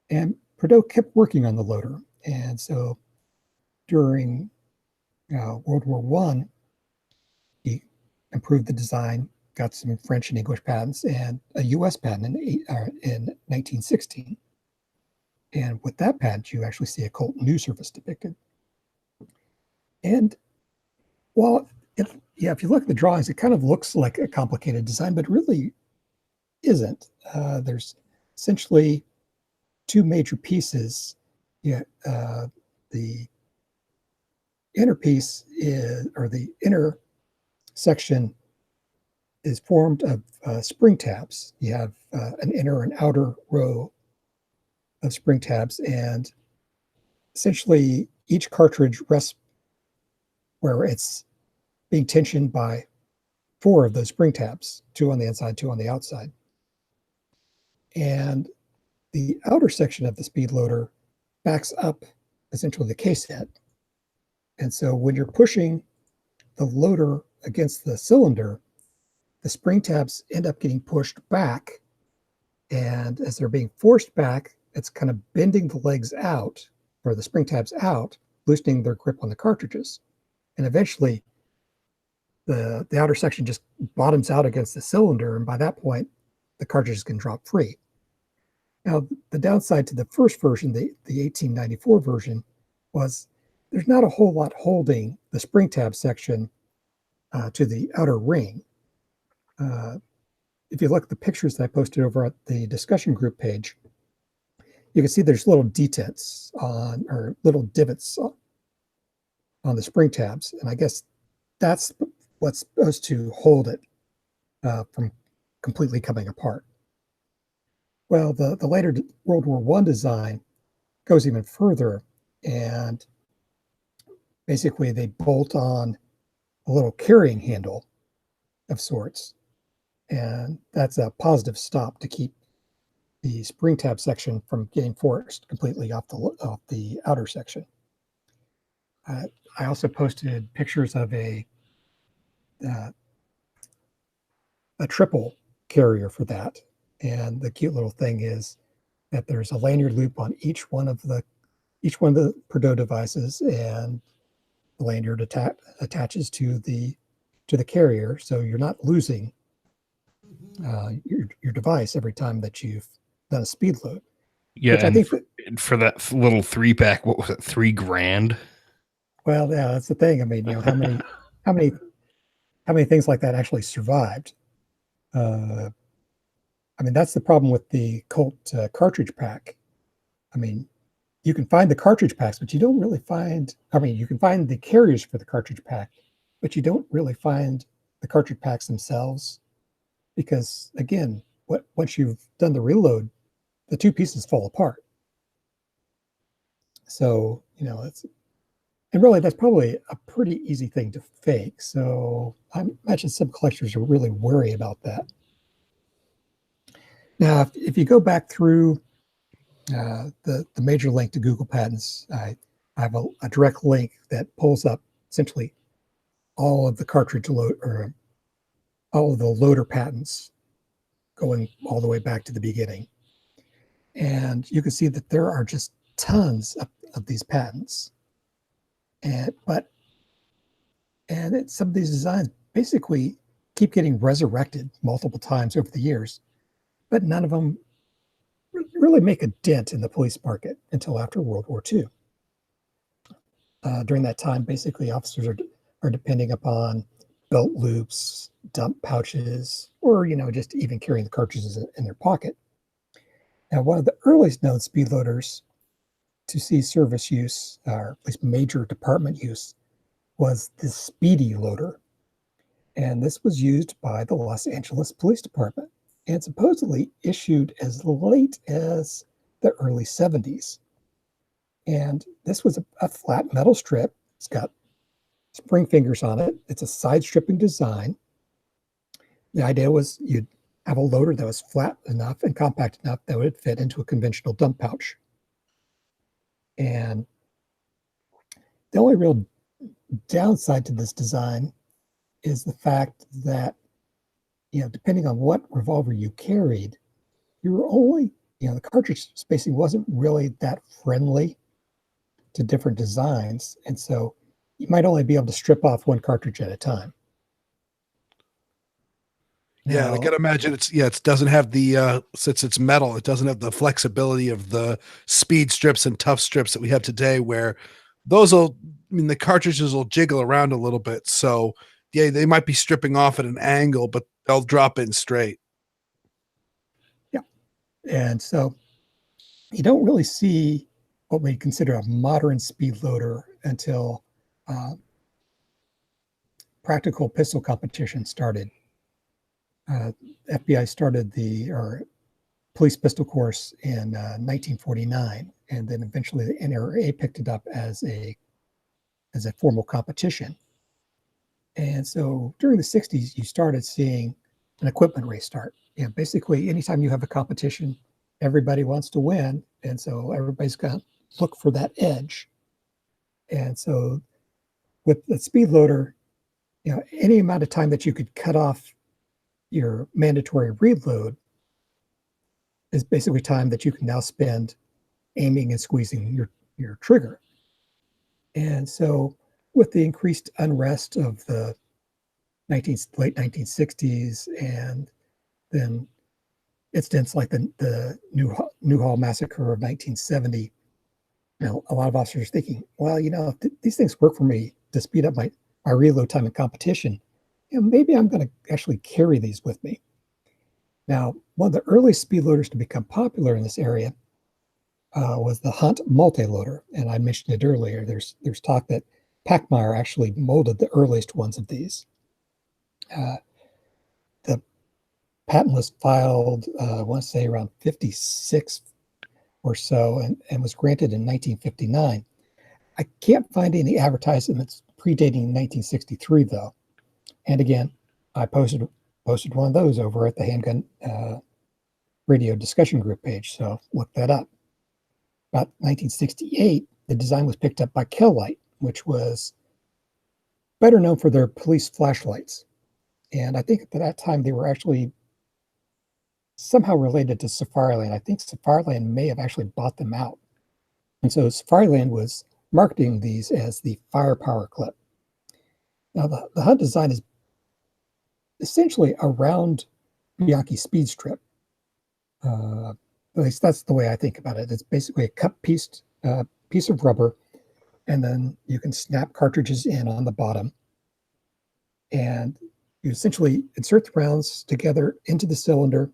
And Prideaux kept working on the loader. And so during World War I, he improved the design, got some French and English patents, and a U.S. patent in 1916. And with that patent, you actually see a Colt new service depicted. And while, if you look at the drawings, it kind of looks like a complicated design, but really isn't. There's essentially two major pieces. The inner piece is, or the inner section is formed of spring tabs. You have an inner and outer row of spring tabs, and essentially each cartridge rests where it's being tensioned by 4 of those spring tabs, 2 on the inside, 2 on the outside. And the outer section of the speed loader backs up essentially the case head. And so when you're pushing the loader against the cylinder, the spring tabs end up getting pushed back. And as they're being forced back, it's kind of bending the legs out, or the spring tabs out, loosening their grip on the cartridges. And eventually, the outer section just bottoms out against the cylinder. And by that point, the cartridges can drop free. Now, the downside to the first version, the 1894 version, was there's not a whole lot holding the spring tab section to the outer ring. If you look at the pictures that I posted over at the discussion group page, you can see there's little detents or little divots on the spring tabs. And I guess that's what's supposed to hold it from completely coming apart. Well, the later World War I design goes even further, and basically they bolt on a little carrying handle of sorts. And that's a positive stop to keep the spring tab section from getting forced completely off the outer section. I also posted pictures of a triple carrier for that. And the cute little thing is that there's a lanyard loop on each one of the Prideaux devices, and the lanyard attaches to the carrier, so you're not losing your device every time that you've done a speed load. Yeah, which I think for that little 3-pack, what was it, $3,000? Well, yeah, that's the thing. I mean, how many things like that actually survived? I mean, that's the problem with the Colt cartridge pack. I mean, you can find the cartridge packs, but you don't really find, you can find the carriers for the cartridge pack, but you don't really find the cartridge packs themselves, because again, once you've done the reload, the two pieces fall apart. So, and really that's probably a pretty easy thing to fake. So I imagine some collectors are really worried about that. Now, if you go back through the major link to Google Patents, I have a direct link that pulls up essentially all of the cartridge load or all of the loader patents going all the way back to the beginning. And you can see that there are just tons of these patents. Some of these designs basically keep getting resurrected multiple times over the years, but none of them really make a dent in the police market until after World War II. During that time, basically officers are depending upon belt loops, dump pouches, or just even carrying the cartridges in their pocket. Now, one of the earliest known speed loaders to see service use, or at least major department use, was the Speedy loader. And this was used by the Los Angeles Police Department and supposedly issued as late as the early 70s. And this was a flat metal strip. It's got spring fingers on it. It's a side stripping design. The idea was you'd have a loader that was flat enough and compact enough that would fit into a conventional dump pouch. And the only real downside to this design is the fact that, depending on what revolver you carried, you were only, the cartridge spacing wasn't really that friendly to different designs. And so you might only be able to strip off one cartridge at a time. Yeah, I gotta imagine it doesn't have the since it's metal, it doesn't have the flexibility of the speed strips and tough strips that we have today, where the cartridges will jiggle around a little bit. So yeah, they might be stripping off at an angle, but they'll drop in straight. Yeah. And so you don't really see what we consider a modern speed loader until practical pistol competition started. FBI started or police pistol course in 1949, and then eventually the NRA picked it up as a formal competition. And so during the 60s, you started seeing an equipment race start. Basically, anytime you have a competition, everybody wants to win, and so everybody's got to look for that edge. And so with the speed loader, any amount of time that you could cut off your mandatory reload is basically time that you can now spend aiming and squeezing your trigger. And so with the increased unrest of the late 1960s and then incidents like the Newhall massacre of 1970, a lot of officers thinking, well, if these things work for me to speed up my reload time in competition, maybe I'm going to actually carry these with me. Now, one of the earliest speed loaders to become popular in this area was the Hunt multi-loader, and I mentioned it earlier. There's talk that Packmeyer actually molded the earliest ones of these. The patent was filed, I want to say around 56 or so, and was granted in 1959. I can't find any advertisements predating 1963, though. And again, I posted one of those over at the Handgun radio discussion group page, so look that up. About 1968, the design was picked up by Kel-Lite, which was better known for their police flashlights. And I think at that time they were actually somehow related to Safariland. I think Safariland may have actually bought them out. And so Safariland was marketing these as the firepower clip. Now, the Hunt design is essentially a round Bianchi speed strip. At least that's the way I think about it. It's basically a cut piece of rubber, and then you can snap cartridges in on the bottom. And you essentially insert the rounds together into the cylinder,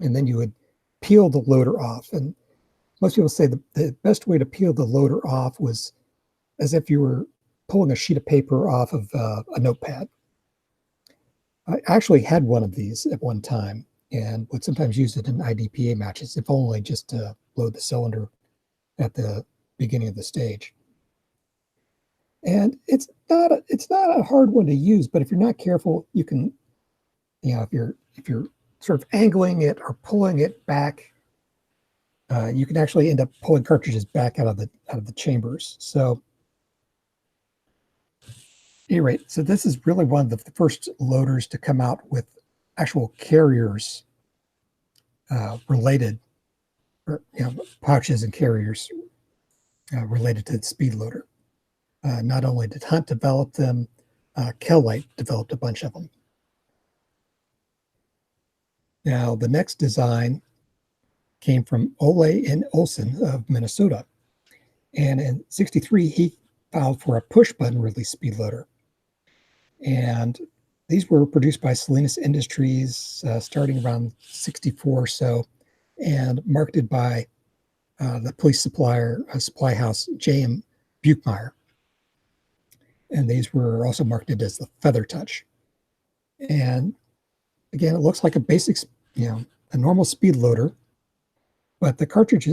and then you would peel the loader off. And most people say the best way to peel the loader off was as if you were pulling a sheet of paper off of a notepad. I actually had one of these at one time and would sometimes use it in IDPA matches, if only just to load the cylinder at the beginning of the stage. And it's not a hard one to use, but if you're not careful, you can, if you're sort of angling it or pulling it back, you can actually end up pulling cartridges back out of the chambers. So, at any rate, so this is really one of the first loaders to come out with actual carriers related, or pouches and carriers related to the speed loader. Not only did Hunt develop them, Kel-Lite developed a bunch of them. Now, the next design came from Ole and Olson of Minnesota. And in '63, he filed for a push-button release speed loader. And these were produced by Salinas Industries starting around '64 or so, and marketed by the police supply house J.M. Buchmeyer. And these were also marketed as the Feather Touch. And again, it looks like a basic, a normal speed loader, but the cartridge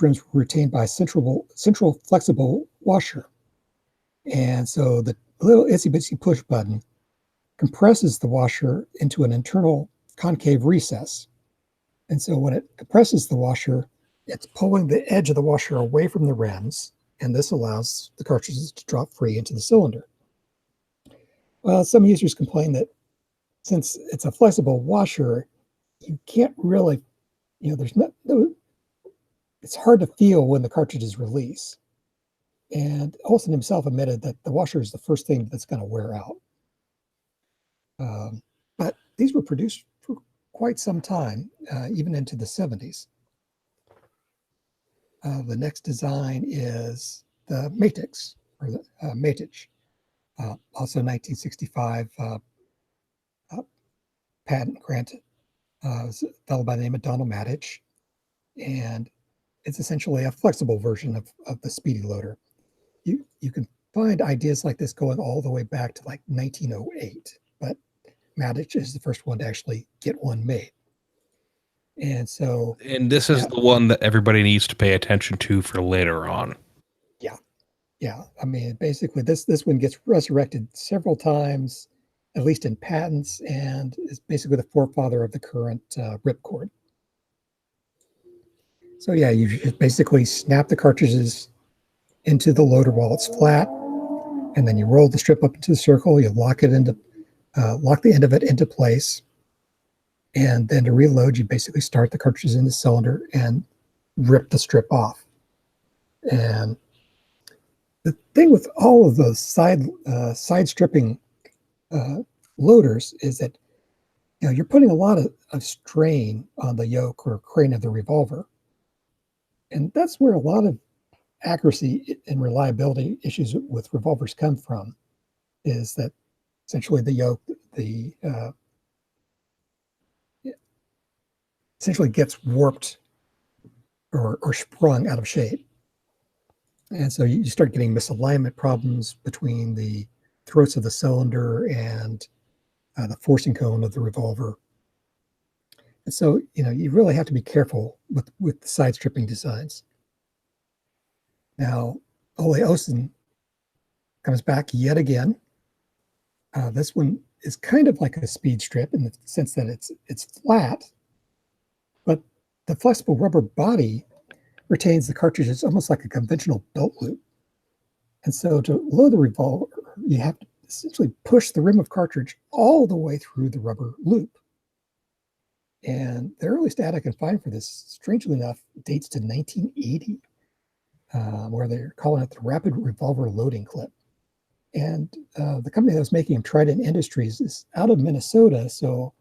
rims were retained by a central flexible washer. And so the little itsy bitsy push button compresses the washer into an internal concave recess. And so when it compresses the washer, it's pulling the edge of the washer away from the rims, and this allows the cartridges to drop free into the cylinder. Well, some users complain that since it's a flexible washer, you can't really, it's hard to feel when the cartridges release. And Olson himself admitted that the washer is the first thing that's going to wear out. But these were produced for quite some time, even into the '70s. The next design is the Matix, or the Matich, also 1965 patent granted. A fellow by the name of Donald Matich, and it's essentially a flexible version of the Speedy Loader. You can find ideas like this going all the way back to like 1908, but Matich is the first one to actually get one made. And so, and this is the one that everybody needs to pay attention to for later on. Yeah. I mean, basically, this one gets resurrected several times, at least in patents, and is basically the forefather of the current ripcord. So yeah, you just basically snap the cartridges into the loader while it's flat, and then you roll the strip up into the circle. You lock the end of it into place, and then to reload, you basically start the cartridges in the cylinder and rip the strip off. And the thing with all of those side stripping loaders is that you're putting a lot of strain on the yoke or crane of the revolver, and that's where a lot of accuracy and reliability issues with revolvers come from. Is that essentially the yoke essentially gets warped or sprung out of shape, and so you start getting misalignment problems between the throats of the cylinder and the forcing cone of the revolver. And so, you really have to be careful with the side stripping designs. Now, Ole Olson comes back yet again. This one is kind of like a speed strip in the sense that it's flat, but the flexible rubber body retains the cartridges almost like a conventional belt loop. And so to load the revolver, you have to essentially push the rim of cartridge all the way through the rubber loop. And the earliest data I can find for this, strangely enough, dates to 1980, where they're calling it the Rapid Revolver Loading Clip. And the company that was making them, Trident Industries, is out of Minnesota. So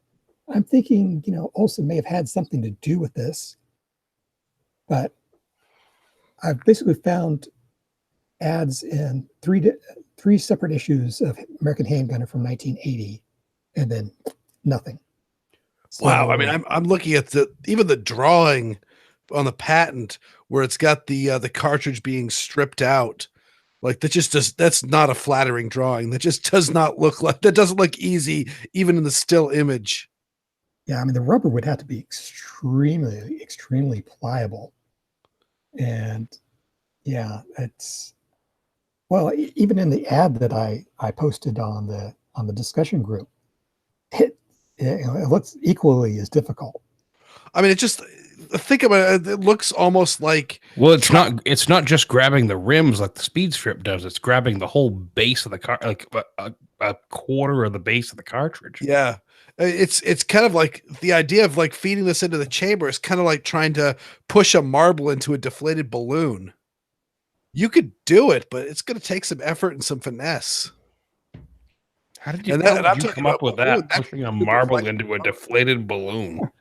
I'm thinking, Olson may have had something to do with this. But I've basically found ads in three separate issues of American Handgunner from 1980, and then nothing. So, wow, I mean, I'm looking at even the drawing on the patent where it's got the cartridge being stripped out. Like that's not a flattering drawing. That just does not look like, that doesn't look easy even in the still image. Yeah, I mean, the rubber would have to be extremely, extremely pliable. And yeah, even in the ad that I posted on the discussion group, it looks equally as difficult. I mean, it just think about it. It looks almost like Well, it's not just grabbing the rims like the speed strip does. It's grabbing the whole base of the car, like a quarter of the base of the cartridge. yeah. It's kind of like the idea of like feeding this into the chamber is kind of like trying to push a marble into a deflated balloon. You could do it, but it's going to take some effort and some finesse. How did you, And how that, did I'm you talking come up about with that? Pushing a marble deflated into a balloon. deflated balloon.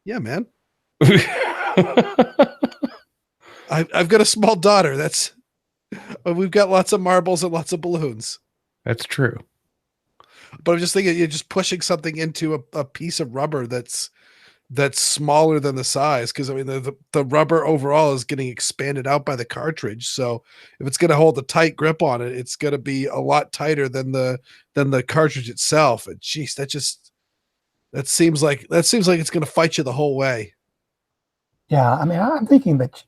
Yeah, man. I've got a small daughter. We've got lots of marbles and lots of balloons. That's true. But I'm just thinking, you're just pushing something into a piece of rubber that's smaller than the size. Because I mean, the rubber overall is getting expanded out by the cartridge. So if it's going to hold a tight grip on it, it's going to be a lot tighter than the cartridge itself. And geez, that seems like it's going to fight you the whole way. Yeah, I mean, I'm thinking that,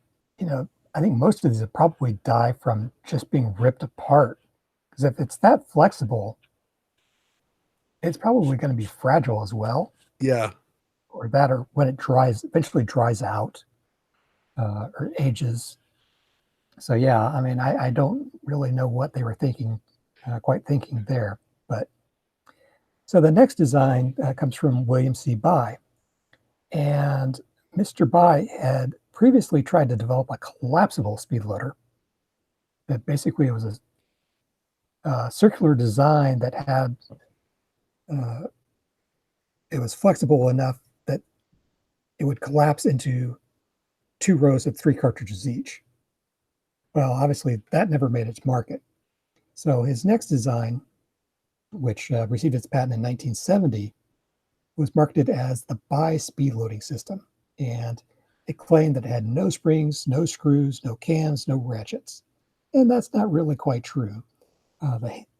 I think most of these would probably die from just being ripped apart. Because if it's that flexible, it's probably going to be fragile as well. Yeah. Or when it eventually dries out or ages. So yeah, I mean, I don't really know what they were quite thinking there. But so the next design comes from William C. By. And Mr. By had previously tried to develop a collapsible speed loader. That basically it was a circular design that had it was flexible enough that it would collapse into 2 rows of 3 cartridges each. Well, obviously that never made its market. So his next design, which received its patent in 1970, was marketed as the By speed loading system. And it claimed that it had no springs, no screws, no cams, no ratchets. And that's not really quite true.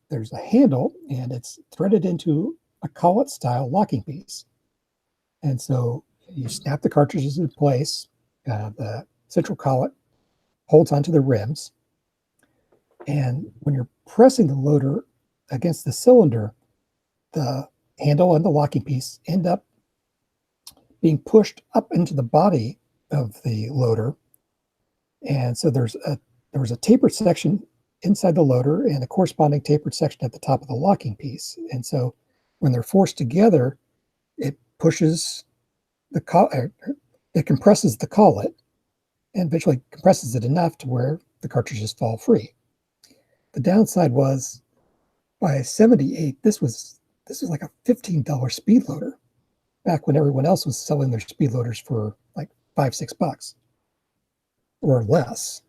There's a handle, and it's threaded into a collet-style locking piece. And so you snap the cartridges in place. The central collet holds onto the rims. And when you're pressing the loader against the cylinder, the handle and the locking piece end up being pushed up into the body of the loader. And so there was a tapered section inside the loader and a corresponding tapered section at the top of the locking piece. And so when they're forced together, it pushes it compresses the collet and eventually compresses it enough to where the cartridges fall free. The downside was by 78, this was like a $15 speed loader back when everyone else was selling their speed loaders for like $5-6 or less.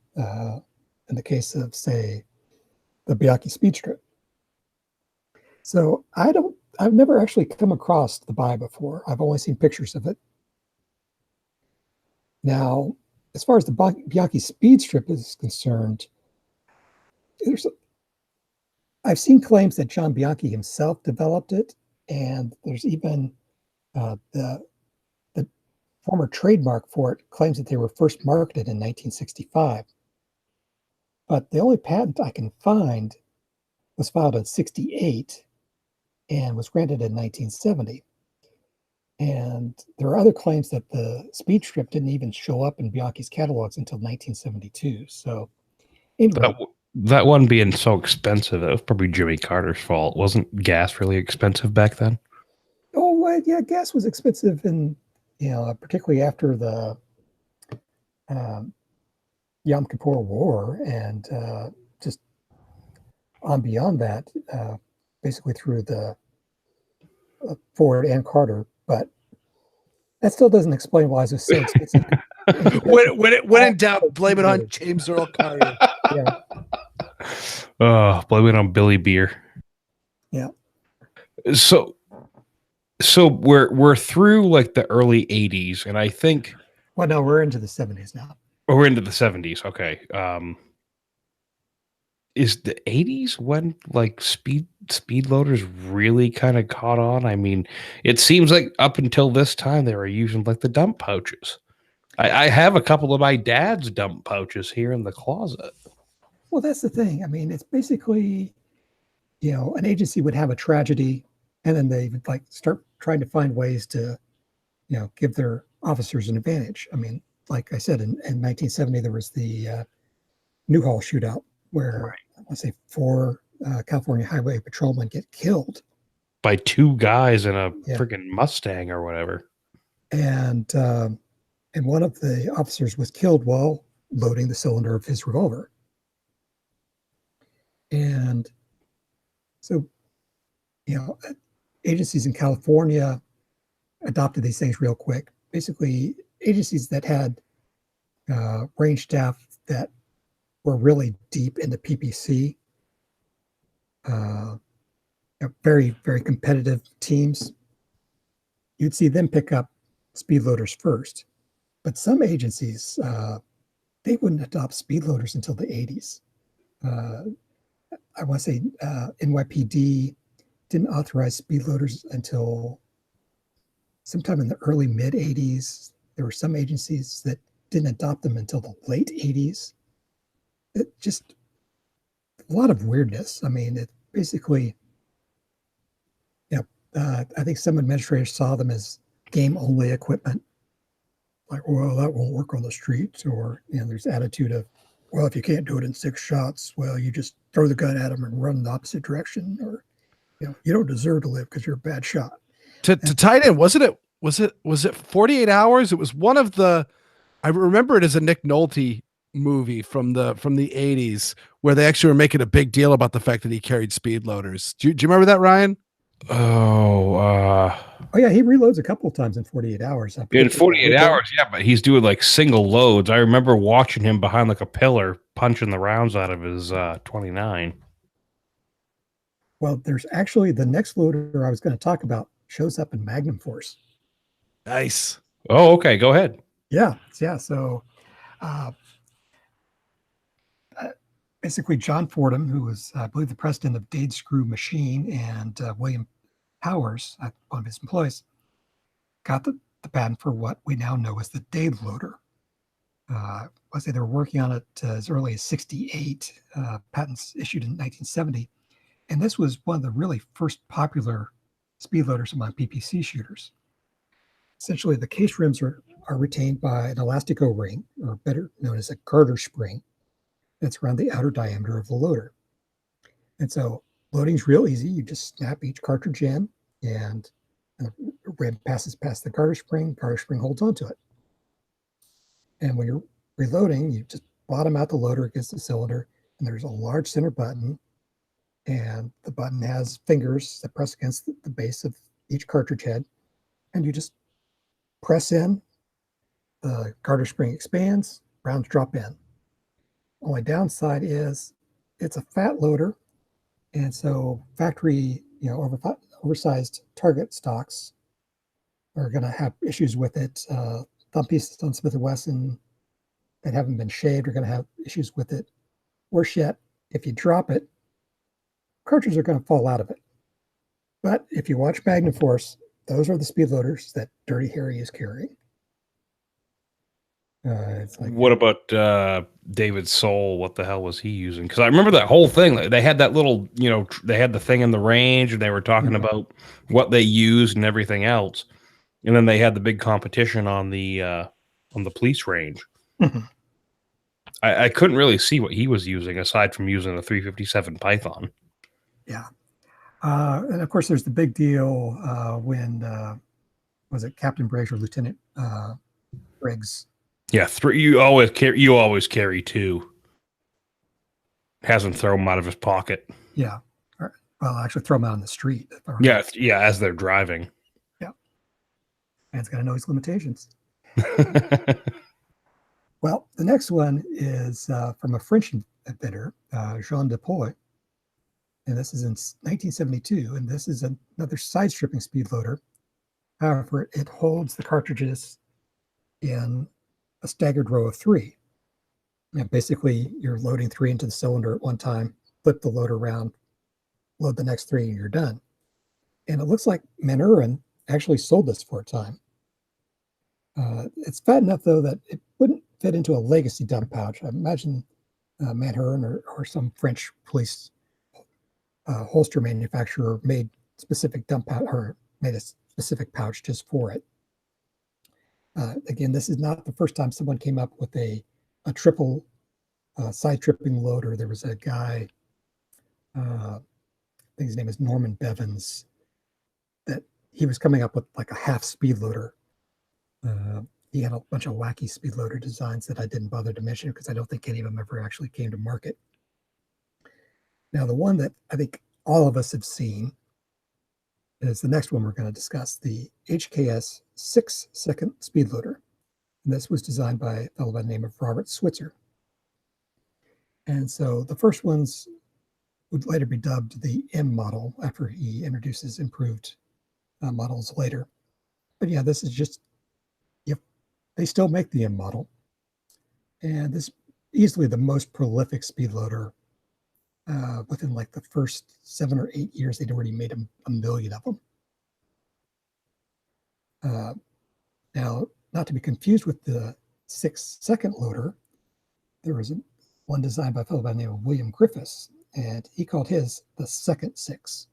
In the case of, say, the Bianchi Speed Strip. So I've never actually come across the By before. I've only seen pictures of it. Now, as far as the Bianchi Speed Strip is concerned, I've seen claims that John Bianchi himself developed it, and there's even the former trademark for it claims that they were first marketed in 1965. But the only patent I can find was filed in 68 and was granted in 1970. And there are other claims that the Speed Strip didn't even show up in Bianchi's catalogs until 1972. So anyway, that one being so expensive, that was probably Jimmy Carter's fault. Wasn't gas really expensive back then? Oh, well, yeah, gas was expensive, and particularly after the Yom Kippur War, and just on beyond that, basically through the Ford and Carter. But that still doesn't explain why it was so expensive. when in doubt, blame it on James Earl Carter. Yeah. Oh, blame it on Billy Beer. Yeah. So we're through like the early 80s, and I think. Well, no, we're into the 70s now. Oh, we're into the 70s. Okay. Is the 80s when like speed loaders really kind of caught on? I mean, it seems like up until this time they were using like the dump pouches. I have a couple of my dad's dump pouches here in the closet. Well, that's the thing. I mean, it's basically, an agency would have a tragedy And then they would like start trying to find ways to, give their officers an advantage. I mean, like I said, in 1970, there was the Newhall shootout where I say 4 California highway patrolmen get killed by 2 guys in a Yeah. freaking Mustang or whatever. and one of the officers was killed while loading the cylinder of his revolver. And so, agencies in California adopted these things real quick. Basically, agencies that had range staff that were really deep into PPC, very, very competitive teams, you'd see them pick up speedloaders first. But some agencies, they wouldn't adopt speedloaders until the 80s. I want to say NYPD didn't authorize speedloaders until sometime in the early mid 80s. There were some agencies that didn't adopt them until the late 80s. It just a lot of weirdness. I mean, it basically, I think some administrators saw them as game only equipment. Like, well, that won't work on the streets. Or, there's attitude of, well, if you can't do it in 6 shots, well, you just throw the gun at them and run in the opposite direction. Or, you don't deserve to live because you're a bad shot. To tie it in, was it 48 Hours? It was one of the, I remember it as a Nick Nolte movie from the 80s where they actually were making a big deal about the fact that he carried speedloaders. Do you remember that, Ryan? Oh yeah, he reloads a couple of times in 48 Hours. In 48 hours, yeah, but he's doing like single loads. I remember watching him behind like a pillar punching the rounds out of his 29. Well, there's actually the next loader I was going to talk about shows up in Magnum Force. Nice. Oh, okay. Go ahead. Yeah. So basically John Fordham, who was, I believe, the president of Dade Screw Machine, and William Powers, one of his employees, got the patent for what we now know as the Dade loader. I say they were working on it as early as 68, patents issued in 1970. And this was one of the really first popular speedloaders among PPC shooters. Essentially, the case rims are retained by an elastic O-ring, or better known as a garter spring, that's around the outer diameter of the loader. And so loading's real easy. You just snap each cartridge in, and the rim passes past the garter spring holds onto it. And when you're reloading, you just bottom out the loader against the cylinder, and there's a large center button, and the button has fingers that press against the base of each cartridge head, and you just press in, the garter spring expands, rounds drop in. Only downside is it's a fat loader, and so factory, oversized target stocks are going to have issues with it. Thumb pieces on Smith & Wesson that haven't been shaved are going to have issues with it. Worse yet, if you drop it, cartridges are going to fall out of it. But if you watch Magnum Force, those are the speedloaders that Dirty Harry is carrying. It's like, what about David Soul? What the hell was he using? Because I remember that whole thing. They had that little, they had the thing in the range, and they were talking about what they used and everything else. And then they had the big competition on the police range. I couldn't really see what he was using aside from using a 357 Python. Yeah. And of course, there's the big deal when, was it Captain Briggs or Lieutenant Briggs? Yeah, 3. You always carry 2. Has him throw them out of his pocket. Yeah. Well, actually throw them out on the street. Yeah, as they're driving. Yeah. Man's got to know his limitations. Well, the next one is from a French inventor, Jean Depouy. And this is in 1972. And this is another side-stripping speed loader. However, it holds the cartridges in a staggered row of 3. And basically, you're loading 3 into the cylinder at one time, flip the loader around, load the next 3, and you're done. And it looks like Manhurin actually sold this for a time. It's fat enough, though, that it wouldn't fit into a legacy dump pouch. I imagine Manhurin or some French police holster manufacturer made specific dump pouch, or made a specific pouch just for it. Again, this is not the first time someone came up with a triple side tripping loader. There was a guy, I think his name is Norman Bevins, that he was coming up with like a half speed loader. He had a bunch of wacky speed loader designs that I didn't bother to mention because I don't think any of them ever actually came to market. Now, the one that I think all of us have seen is the next one we're going to discuss, the HKS 6-second speed loader. And this was designed by a fellow by the name of Robert Switzer. And so the first ones would later be dubbed the M model after he introduces improved models later. But yeah, this is just, they still make the M model. And this is easily the most prolific speed loader. Within like the first 7 or 8 years, they'd already made a million of them. Now, not to be confused with the 6-second loader, there was one designed by a fellow by the name of William Griffiths, and he called his the second 6.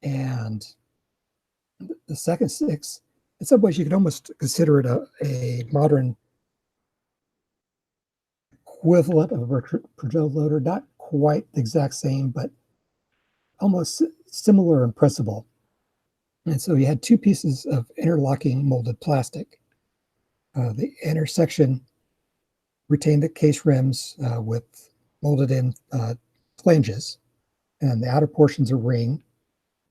And the second 6, in some ways, you could almost consider it a modern equivalent of a Peugeot loader, not quite the exact same, but almost similar and pressable. And so you had 2 pieces of interlocking molded plastic. The inner section retained the case rims with molded in flanges, and the outer portion's a ring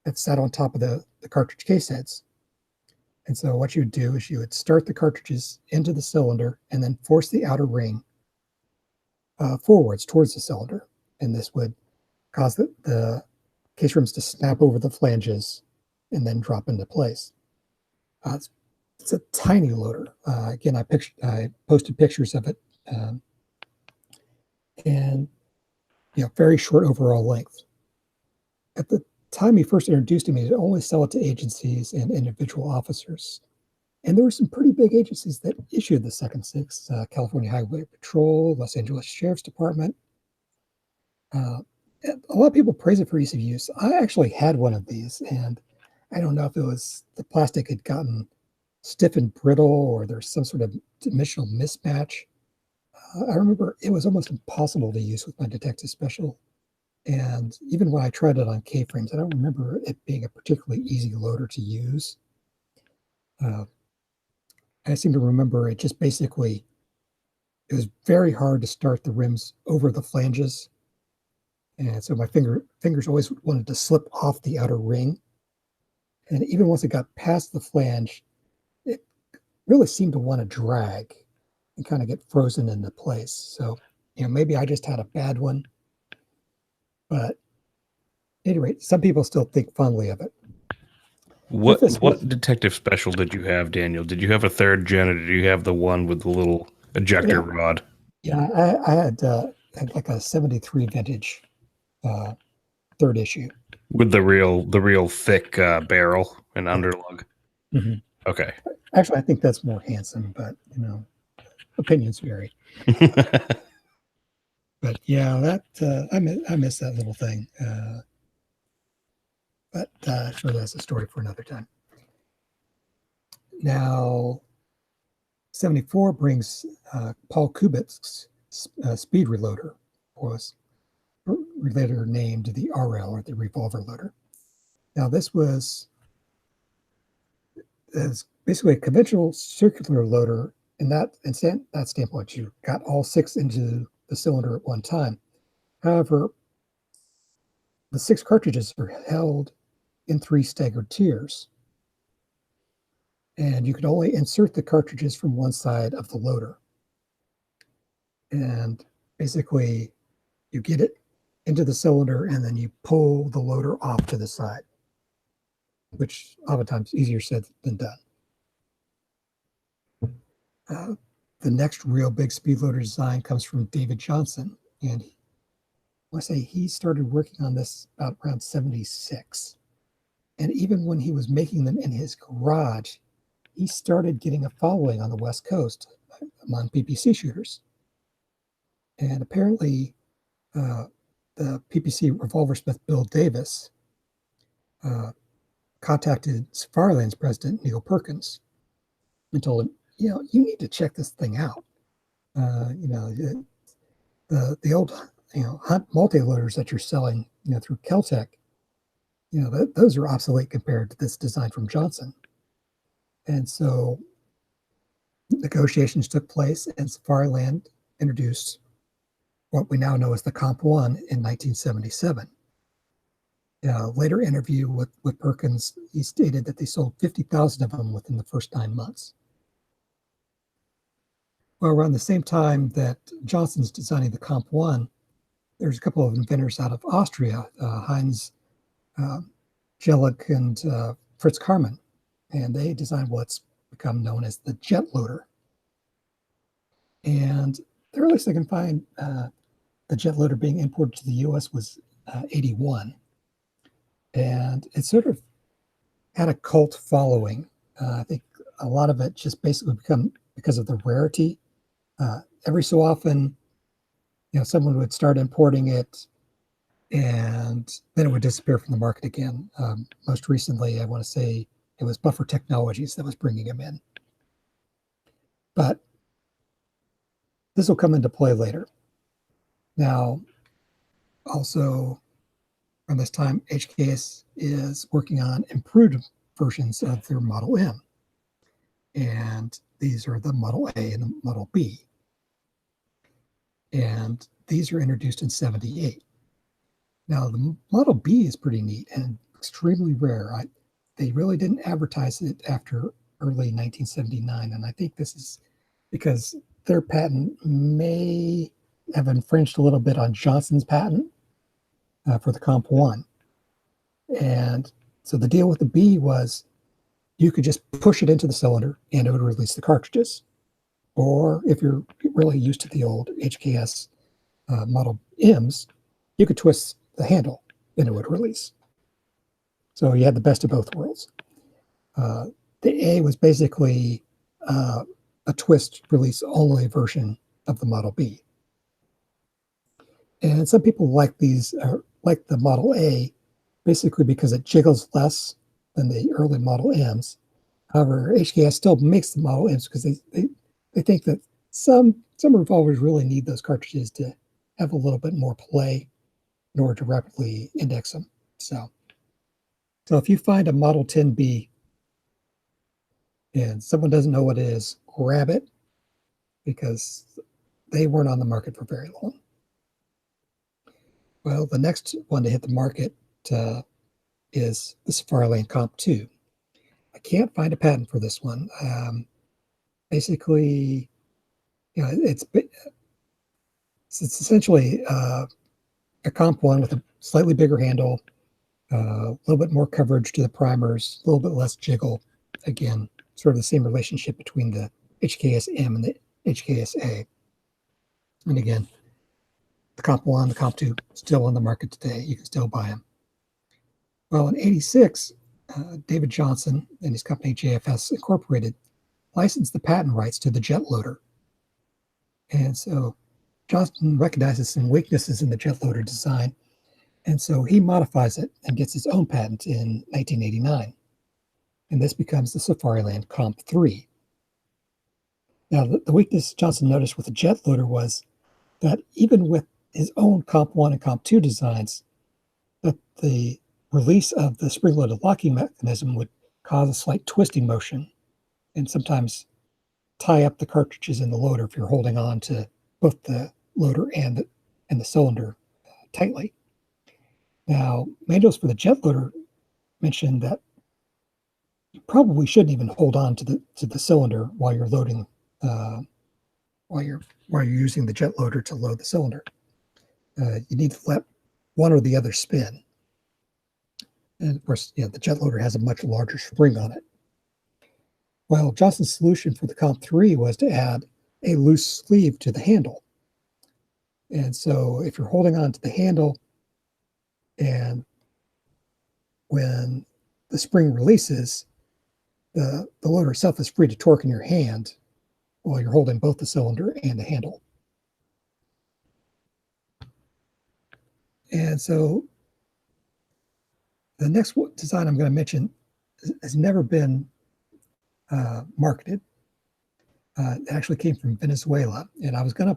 that sat on top of the cartridge case heads. And so what you would do is you would start the cartridges into the cylinder and then force the outer ring forwards towards the cylinder. And this would cause the case rims to snap over the flanges and then drop into place. It's a tiny loader. Again, I posted pictures of it, and very short overall length. At the time he first introduced me, he'd only sell it to agencies and individual officers. And there were some pretty big agencies that issued the second 6, California Highway Patrol, Los Angeles Sheriff's Department. A lot of people praise it for ease of use. I actually had one of these, and I don't know if it was the plastic had gotten stiff and brittle or there's some sort of dimensional mismatch. I remember it was almost impossible to use with my detective special. And even when I tried it on K-frames, I don't remember it being a particularly easy loader to use. I seem to remember it just basically, it was very hard to start the rims over the flanges. And so my fingers always wanted to slip off the outer ring. And even once it got past the flange, it really seemed to want to drag and kind of get frozen into place. So, maybe I just had a bad one. But at any rate, some people still think fondly of it. What detective special did you have, Daniel? Did you have a 3rd gen, or did you have the one with the little ejector rod? Yeah, I had like a 73 vintage 3rd issue. With the real thick barrel and underlug. Mm-hmm. Okay. Actually, I think that's more handsome, but opinions vary. But yeah, that I miss that little thing. But sure, that's a story for another time. Now, 74 brings Paul Kubitz's speed reloader, was later named the RL, or the revolver loader. Now, this was basically a conventional circular loader. In that standpoint, you got all 6 into the cylinder at one time. However, the 6 cartridges are held in 3 staggered tiers. And you could only insert the cartridges from one side of the loader. And basically, you get it into the cylinder and then you pull the loader off to the side, which oftentimes easier said than done. The next real big speed loader design comes from David Johnson. And I want to say he started working on this about around 76. And even when he was making them in his garage, he started getting a following on the West Coast among PPC shooters. And apparently, the PPC revolversmith Bill Davis contacted Safariland's president, Neil Perkins, and told him, you need to check this thing out. The old, Hunt multi-loaders that you're selling, through Keltec, those are obsolete compared to this design from Johnson. And so negotiations took place, and Safariland introduced what we now know as the Comp 1 in 1977. Later interview with Perkins, he stated that they sold 50,000 of them within the first 9 months. Well, around the same time that Johnson's designing the Comp 1, there's a couple of inventors out of Austria, Heinz Jellick and Fritz Karmann, and they designed what's become known as the jet loader. And the earliest I can find the jet loader being imported to the U.S. was 81. And it sort of had a cult following. I think a lot of it just basically become because of the rarity. Every so often, someone would start importing it, and then it would disappear from the market again. Most recently, I want to say it was Buffer Technologies that was bringing them in. But this will come into play later. Now, also around this time, HKS is working on improved versions of their Model M. And these are the Model A and the Model B. And these are introduced in 78. Now, the Model B is pretty neat and extremely rare. They really didn't advertise it after early 1979. And I think this is because their patent may have infringed a little bit on Johnson's patent for the Comp 1. And so the deal with the B was you could just push it into the cylinder and it would release the cartridges. Or if you're really used to the old HKS Model M's, you could twist the handle and it would release. So you had the best of both worlds. The A was basically a twist release only version of the Model B. And some people like like the Model A basically because it jiggles less than the early Model M's. However, HKS still makes the Model M's because they think that some revolvers really need those cartridges to have a little bit more play in order to rapidly index them. So if you find a Model 10B and someone doesn't know what it is, grab it because they weren't on the market for very long. Well, the next one to hit the market is the Safariland Comp 2. I can't find a patent for this one. Basically, it's essentially a Comp 1 with a slightly bigger handle, a little bit more coverage to the primers, a little bit less jiggle. Again, sort of the same relationship between the HKS M and the HKS A. And again, the Comp 1, the Comp 2, still on the market today. You can still buy them. Well, in 86, David Johnson and his company JFS Incorporated licensed the patent rights to the jet loader. And so Johnson recognizes some weaknesses in the jet loader design, and so he modifies it and gets his own patent in 1989. And this becomes the Safariland Comp 3. Now, the weakness Johnson noticed with the jet loader was that even with his own Comp 1 and Comp 2 designs, that the release of the spring-loaded locking mechanism would cause a slight twisting motion and sometimes tie up the cartridges in the loader if you're holding on to both the loader and the cylinder tightly. Now, manuals for the jet loader mentioned that you probably shouldn't even hold on to the cylinder while you're loading, while you're using the jet loader to load the cylinder. You need to let one or the other spin. And of course, the jet loader has a much larger spring on it. Well, Johnson's solution for the Comp 3 was to add a loose sleeve to the handle. And so if you're holding on to the handle and when the spring releases, the loader itself is free to torque in your hand while you're holding both the cylinder and the handle. And so The next design I'm going to mention has never been marketed. It actually came from Venezuela, and I was gonna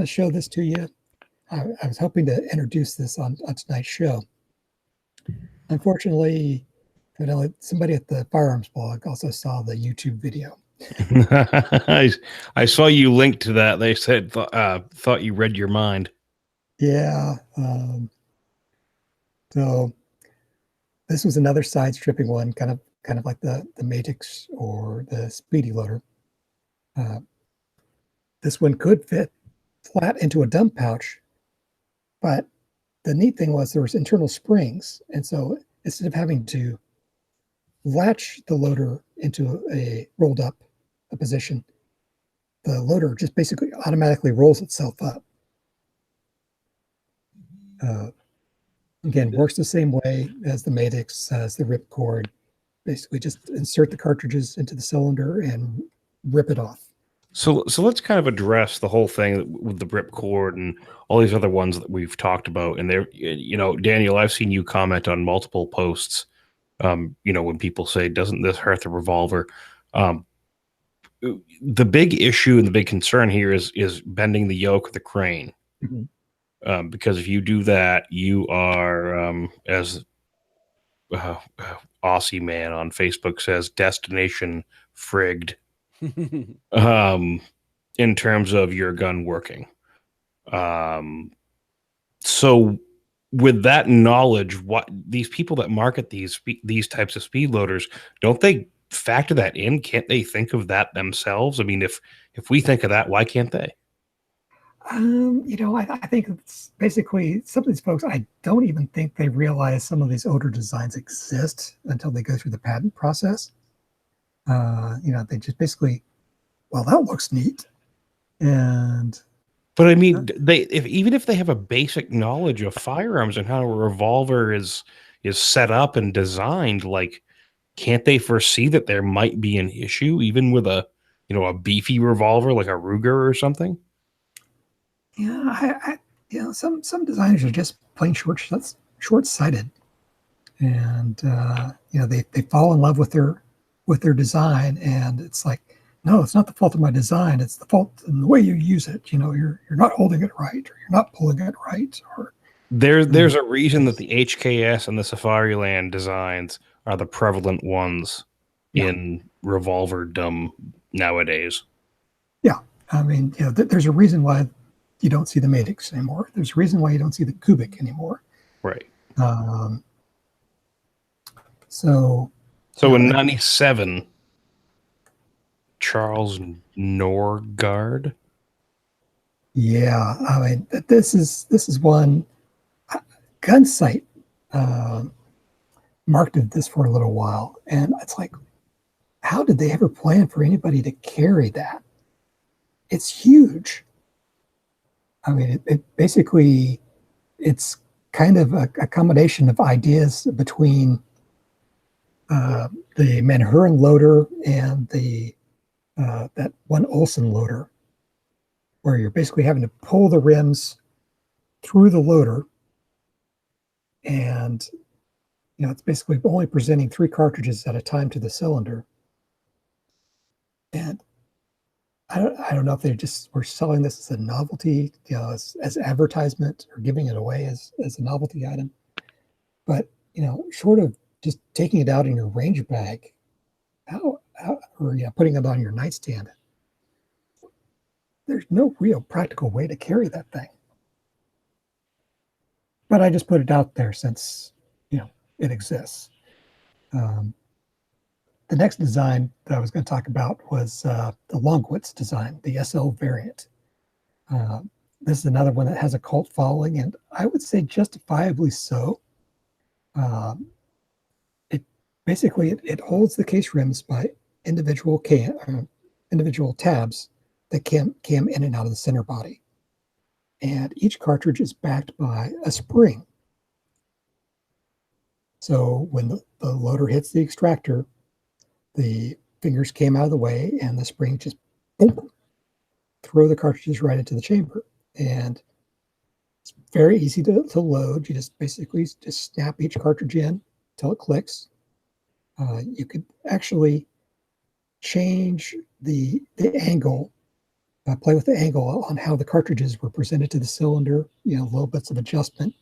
show this to you. I was hoping to introduce this on tonight's show. Unfortunately, somebody at the firearms blog also saw the YouTube video. I saw you linked to that. They said thought you read your mind. Yeah. So this was another side stripping one, kind of like the Matix or the Speedy Loader. This one could fit flat into a dump pouch, but the neat thing was there was internal springs, and so instead of having to latch the loader into a rolled up a position, the loader just basically automatically rolls itself up. Again, works the same way as the Matix, as the ripcord. Basically, just insert the cartridges into the cylinder and rip it off. So let's kind of address the whole thing with the ripcord and all these other ones that we've talked about. And there, Daniel, I've seen you comment on multiple posts. When people say, "Doesn't this hurt the revolver?" The big issue and the big concern here is bending the yoke of the crane. Mm-hmm. Because if you do that, you are, as Aussie Man on Facebook says, destination frigged. In terms of your gun working. So with that knowledge, what these people that market these types of speed loaders, don't they factor that in? Can't they think of that themselves? I mean, if we think of that, why can't they? I think it's basically some of these folks, I don't even think they realize some of these older designs exist until they go through the patent process. They just basically, well, that looks neat. But I mean, even if they have a basic knowledge of firearms and how a revolver is set up and designed, like, can't they foresee that there might be an issue even with a beefy revolver like a Ruger or something? Yeah, some designers are just plain short-sighted, and they fall in love with their design, and it's like, no, it's not the fault of my design. It's the fault in the way you use it. You're not holding it right, or you're not pulling it right. Or there's a reason that the HKS and the Safariland designs are the prevalent ones in revolverdom nowadays. Yeah, I mean, there's a reason why you don't see the Matix anymore. There's a reason why you don't see the Kubik anymore. Right. So in '97. Charles Norgard. Yeah, I mean, this is one. Gunsight marketed this for a little while, and it's like, how did they ever plan for anybody to carry that? It's huge. I mean, it's kind of a combination of ideas between the Manhurin loader and the that one Olson loader, where you're basically having to pull the rims through the loader, and it's basically only presenting 3 cartridges at a time to the cylinder. And I don't know if they just were selling this as a novelty, as advertisement, or giving it away as a novelty item. But short of just taking it out in your range bag, or putting it on your nightstand, there's no real practical way to carry that thing. But I just put it out there since it exists. The next design that I was going to talk about was the Longwitz design, the SL variant. This is another one that has a cult following, and I would say justifiably so. It holds the case rims by individual tabs that cam in and out of the center body, and each cartridge is backed by a spring. So when the loader hits the extractor, the fingers came out of the way, and the spring just boom, throw the cartridges right into the chamber. And it's very easy to load. You just basically snap each cartridge in, till it clicks. You could actually change the angle, play with the angle on how the cartridges were presented to the cylinder, little bits of adjustment.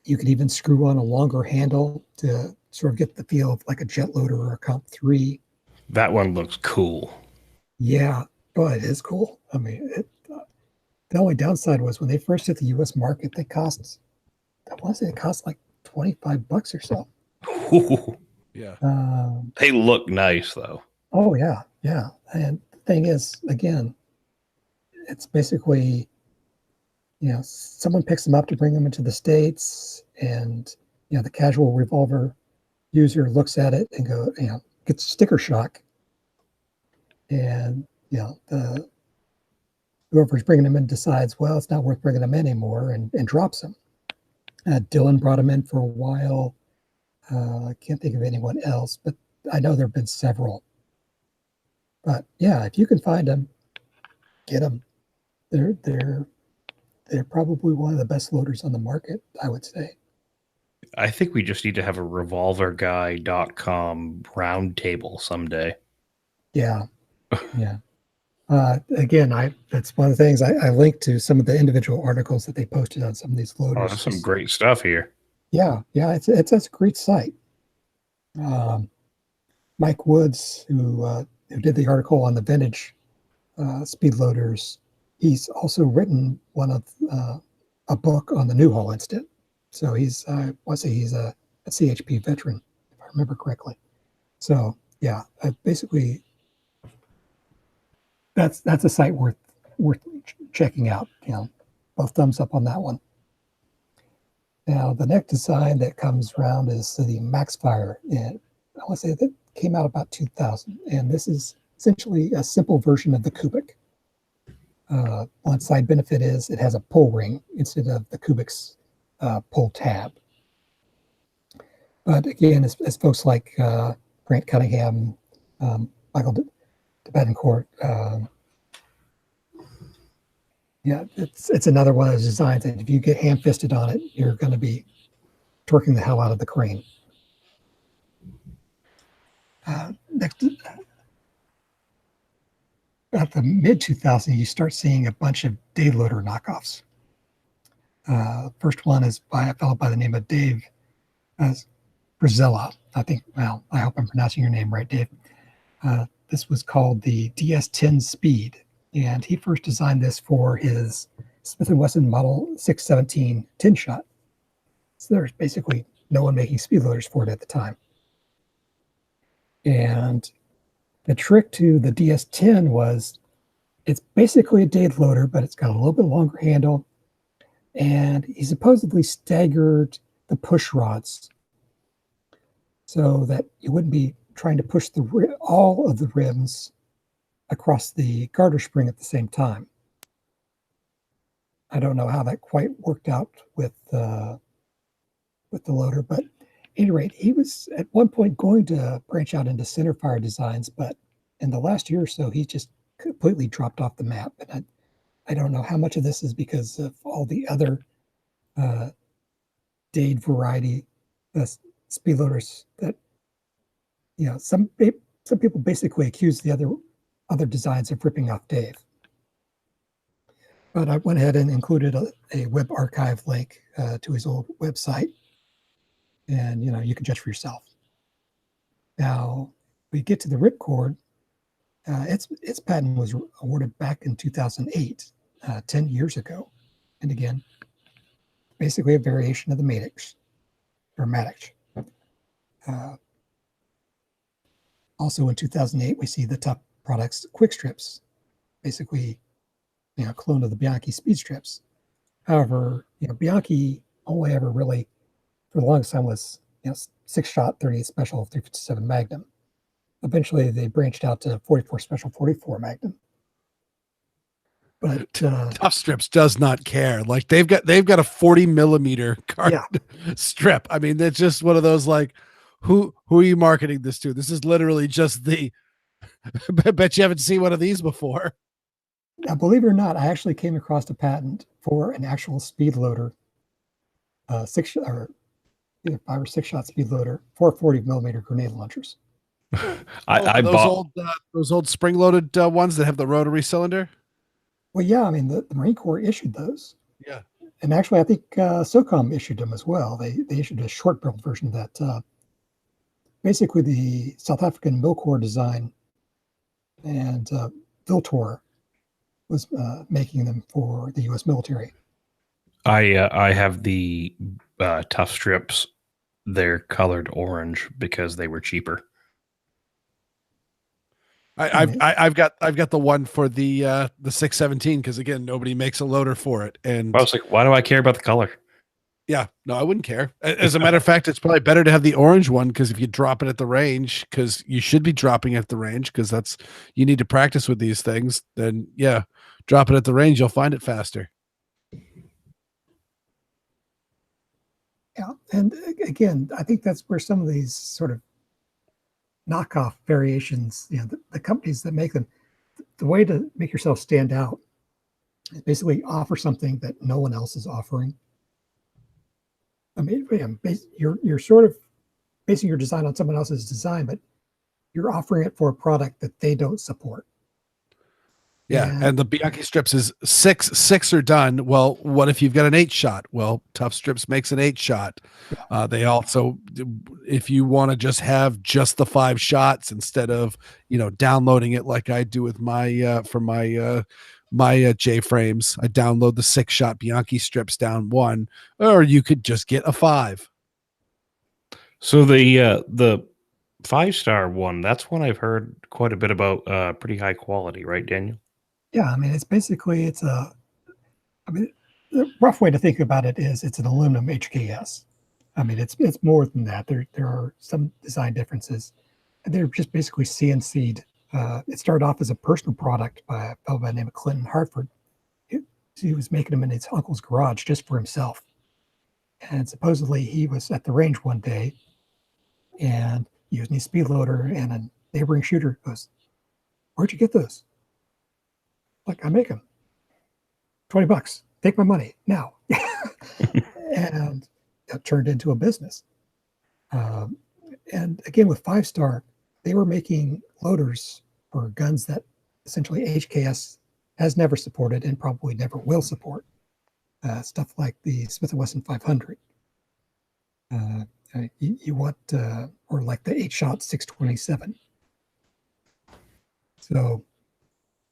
You could even screw on a longer handle to sort of get the feel of like a jet loader or a Comp 3. That one looks cool. Yeah, but it is cool. I mean, the only downside was when they first hit the U.S. market, I want to say it cost like $25 or so. Ooh, Yeah. they look nice though. Oh yeah, yeah. And the thing is, again, it's basically, someone picks them up to bring them into the States, and the casual revolver user looks at it and gets sticker shock, and the whoever's bringing them in decides, well, it's not worth bringing them in anymore, and drops them. Dylan brought them in for a while. I can't think of anyone else, but I know there have been several. But yeah, if you can find them, get them. They're probably one of the best loaders on the market, I would say. I think we just need to have a revolverguy.com roundtable someday. Yeah, yeah. Again, that's one of the things I linked to some of the individual articles that they posted on some of these Oh, loaders. there's some great stuff here. Yeah, it's a great site. Mike Woods, who did the article on the vintage Speedloaders, he's also written a book on the Newhall incident. So he's a CHP veteran, if I remember correctly. So yeah, basically that's a site worth checking out. Both thumbs up on that one. Now the next design that comes around is the Maxfire, and I want to say that came out about 2000, and this is essentially a simple version of the Kubik. One side benefit is it has a pull ring instead of the Kubik's pull tab. But again, as folks like Grant Cunningham, Michael Betancourt, it's another one of those designs that if you get ham-fisted on it, you're going to be torquing the hell out of the crane. Next, at the mid-2000s, you start seeing a bunch of Dave Loader knockoffs. First one is by a fellow by the name of Dave Brazella. I hope I'm pronouncing your name right, Dave. This was called the DS10 Speed, and he first designed this for his Smith & Wesson Model 617 tin shot. So there's basically no one making speed loaders for it at the time. And the trick to the DS10 was it's basically a Dave loader, but it's got a little bit longer handle, and he supposedly staggered the push rods so that you wouldn't be trying to push all of the rims across the garter spring at the same time. I don't know how that quite worked out with the loader, but at any rate, he was at one point going to branch out into centerfire designs, but in the last year or so, he just completely dropped off the map. And I don't know how much of this is because of all the other Dade variety speed loaders that some people basically accuse the other designs of ripping off Dave. But I went ahead and included a web archive link to his old website, and you can judge for yourself. Now we get to the ripcord. Its patent was awarded back in 2008, 10 years ago, and again, basically a variation of the Matix or Matix. Also in 2008, we see the top products, quick strips, basically, a clone of the Bianchi speed strips. However, Bianchi only ever really, for the longest time, was 6-shot 38 special 357 Magnum. Eventually, they branched out to 44 special 44 Magnum. But Tough Strips does not care. Like they've got a 40 millimeter card strip. I mean, it's just one of those like, who are you marketing this to? This is literally just I bet you haven't seen one of these before. Now, believe it or not, I actually came across a patent for an actual speed loader or either 5 or 6 shot speed loader, 440 millimeter grenade launchers. I bought those old spring loaded ones that have the rotary cylinder. Well, yeah, I mean the Marine Corps issued those. Yeah. And actually, I think SOCOM issued them as well. They issued a short build version of that. Basically, the South African Milcorps design and Viltor was making them for the U.S. military. I have the tough strips. They're colored orange because they were cheaper. I've got the one for the 617 because again nobody makes a loader for it, and I was like, why do I care about the color? yeah, no, I wouldn't care. As a matter of fact, it's probably better to have the orange one because if you drop it at the range, because you should be dropping at the range because that's you need to practice with these things. Then yeah, drop it at the range, you'll find it faster. Yeah, and again, I think that's where some of these sort of knockoff variations, the companies that make them, the way to make yourself stand out is basically offer something that no one else is offering. I mean, you're sort of basing your design on someone else's design, but you're offering it for a product that they don't support. Yeah, and the Bianchi strips is six are done. Well, what if you've got an 8-shot? Well, Tough Strips makes an 8-shot. They also, if you want to just have just the 5 shots instead of downloading it like I do with my for my J frames, I download the 6-shot Bianchi strips down one, or you could just get a 5. So the 5-star one, that's one I've heard quite a bit about. Pretty high quality, right, Daniel? Yeah, I mean, the rough way to think about it is it's an aluminum HKS. I mean, it's more than that. There are some design differences. And they're just basically CNC'd. It started off as a personal product by a fellow by the name of Clinton Hartford. He was making them in his uncle's garage just for himself. And supposedly he was at the range one day and using his speed loader, and a neighboring shooter goes, "Where'd you get those?" Like, I make them. $20. Take my money now. And that turned into a business. And again, with 5-star, they were making loaders for guns that essentially HKS has never supported and probably never will support. Stuff like the Smith & Wesson 500. You want, or like the 8-shot 627. So,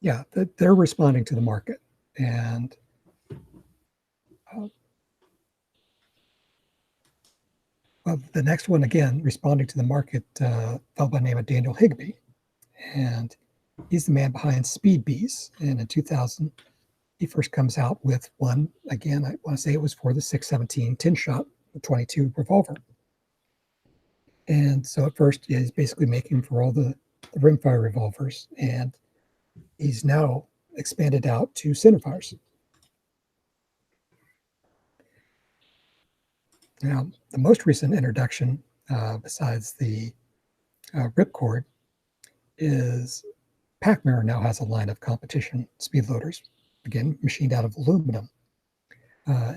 yeah, they're responding to the market. And the next one, again, responding to the market, fellow by the name of Daniel Higbee. And he's the man behind Speed Bees. And in 2000, he first comes out with one. Again, I want to say it was for the 617 10-shot 22 revolver. And so at first, he's basically making for all the rimfire revolvers. And he's now expanded out to centerfires. Now, the most recent introduction, besides the ripcord, is Packmare now has a line of competition speed loaders, again, machined out of aluminum.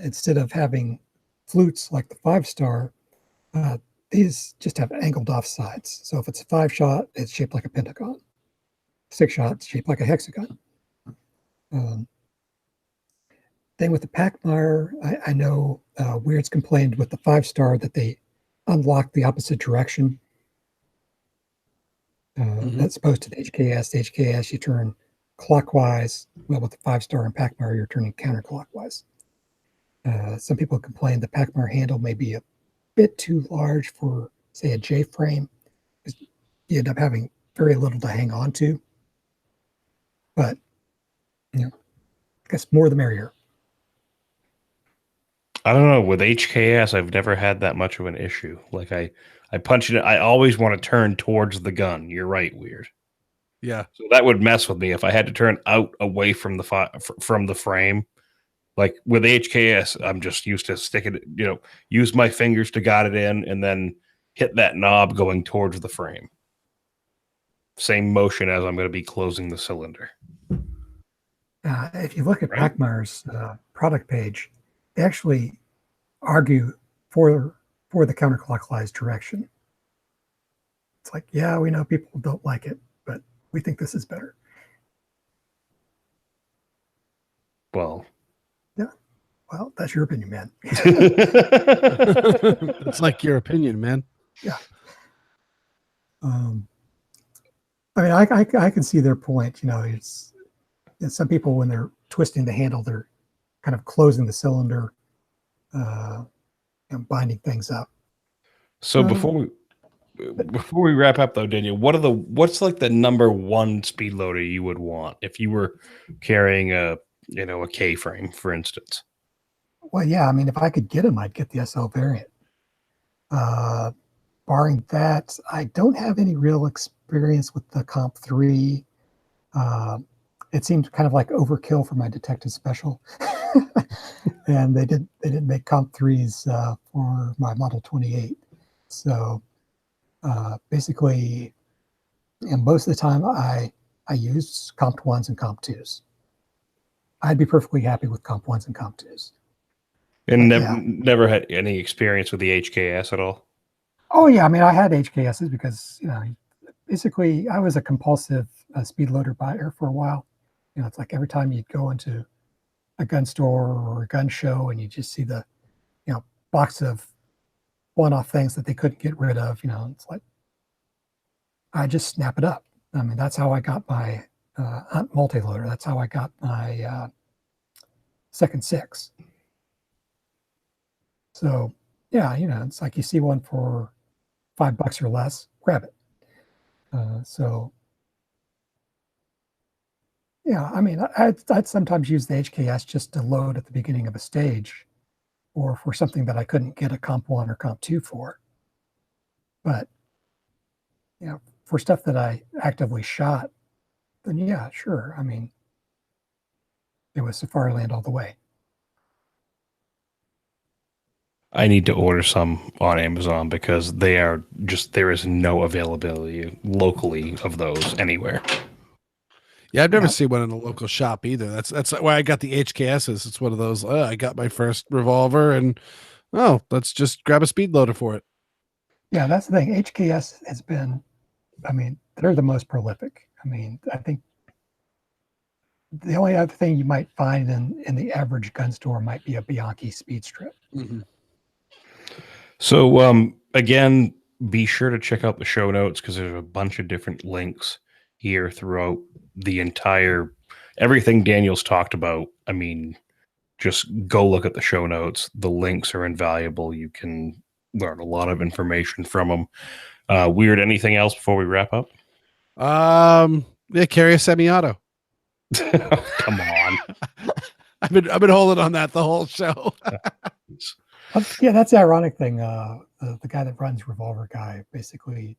Instead of having flutes like the 5-star, these just have angled off sides. So if it's a 5-shot, it's shaped like a pentagon. 6-shot, it's shaped like a hexagon. Thing with the Packmire, I know Weird's complained with the 5-star that they unlock the opposite direction. That's opposed to the HKS. The HKS, you turn clockwise. Well, with the 5-star and Packmire, you're turning counterclockwise. Some people complain the Packmire handle may be a bit too large for, say, a J frame. You end up having very little to hang on to. But, I guess more the merrier. I don't know. With HKS, I've never had that much of an issue. Like I punch it. I always want to turn towards the gun. You're right, Weird. Yeah. So that would mess with me if I had to turn out away from the frame. Like with HKS, I'm just used to sticking it, use my fingers to guide it in and then hit that knob going towards the frame. Same motion as I'm going to be closing the cylinder. If you look at Packmire's product page, they actually argue for the counterclockwise direction. It's like, yeah, we know people don't like it, but we think this is better. Well, yeah. Well, that's your opinion, man. It's like your opinion, man. Yeah. I mean, I can see their point. It's some people, when they're twisting the handle, they're kind of closing the cylinder and binding things up. So before we wrap up though, Daniel, what's like the number one speed loader you would want if you were carrying a K-frame, for instance? Well, yeah, I mean, if I could get them, I'd get the SL variant. Barring that, I don't have any real experience with the Comp 3. It seemed kind of like overkill for my detective special. And they didn't make Comp 3s for my Model 28. So basically, and most of the time I use Comp 1s and Comp 2s. I'd be perfectly happy with Comp 1s and Comp 2s. And never had any experience with the HKS at all? Oh yeah, I mean, I had HKSs because basically I was a compulsive speed loader buyer for a while. It's like every time you'd go into a gun store or a gun show and you just see the box of one-off things that they couldn't get rid of. It's like I just snap it up. I mean, that's how I got my Hunt multi-loader. That's how I got my Second Six. So yeah, it's like you see one for $5 or less, grab it. So yeah, I mean, I'd sometimes use the HKS just to load at the beginning of a stage, or for something that I couldn't get a Comp 1 or Comp 2 for. But for stuff that I actively shot, then yeah, sure. I mean, it was Safariland all the way. I need to order some on Amazon because there is no availability locally of those anywhere. Yeah, I've never seen one in a local shop either. That's why I got the HKSs. It's one of those. I got my first revolver, and let's just grab a speed loader for it. Yeah, that's the thing. HKS has been. I mean, they're the most prolific. I mean, I think the only other thing you might find in the average gun store might be a Bianchi speed strip. Mm-hmm. So again, be sure to check out the show notes because there's a bunch of different links here throughout the entire everything Daniel's talked about. I mean, just go look at the show notes. The links are invaluable. You can learn a lot of information from them. Weird, anything else before we wrap up? Yeah, carry a semi-auto. Come on. I've been holding on that the whole show. Yeah, that's the ironic thing. The guy that runs Revolver Guy basically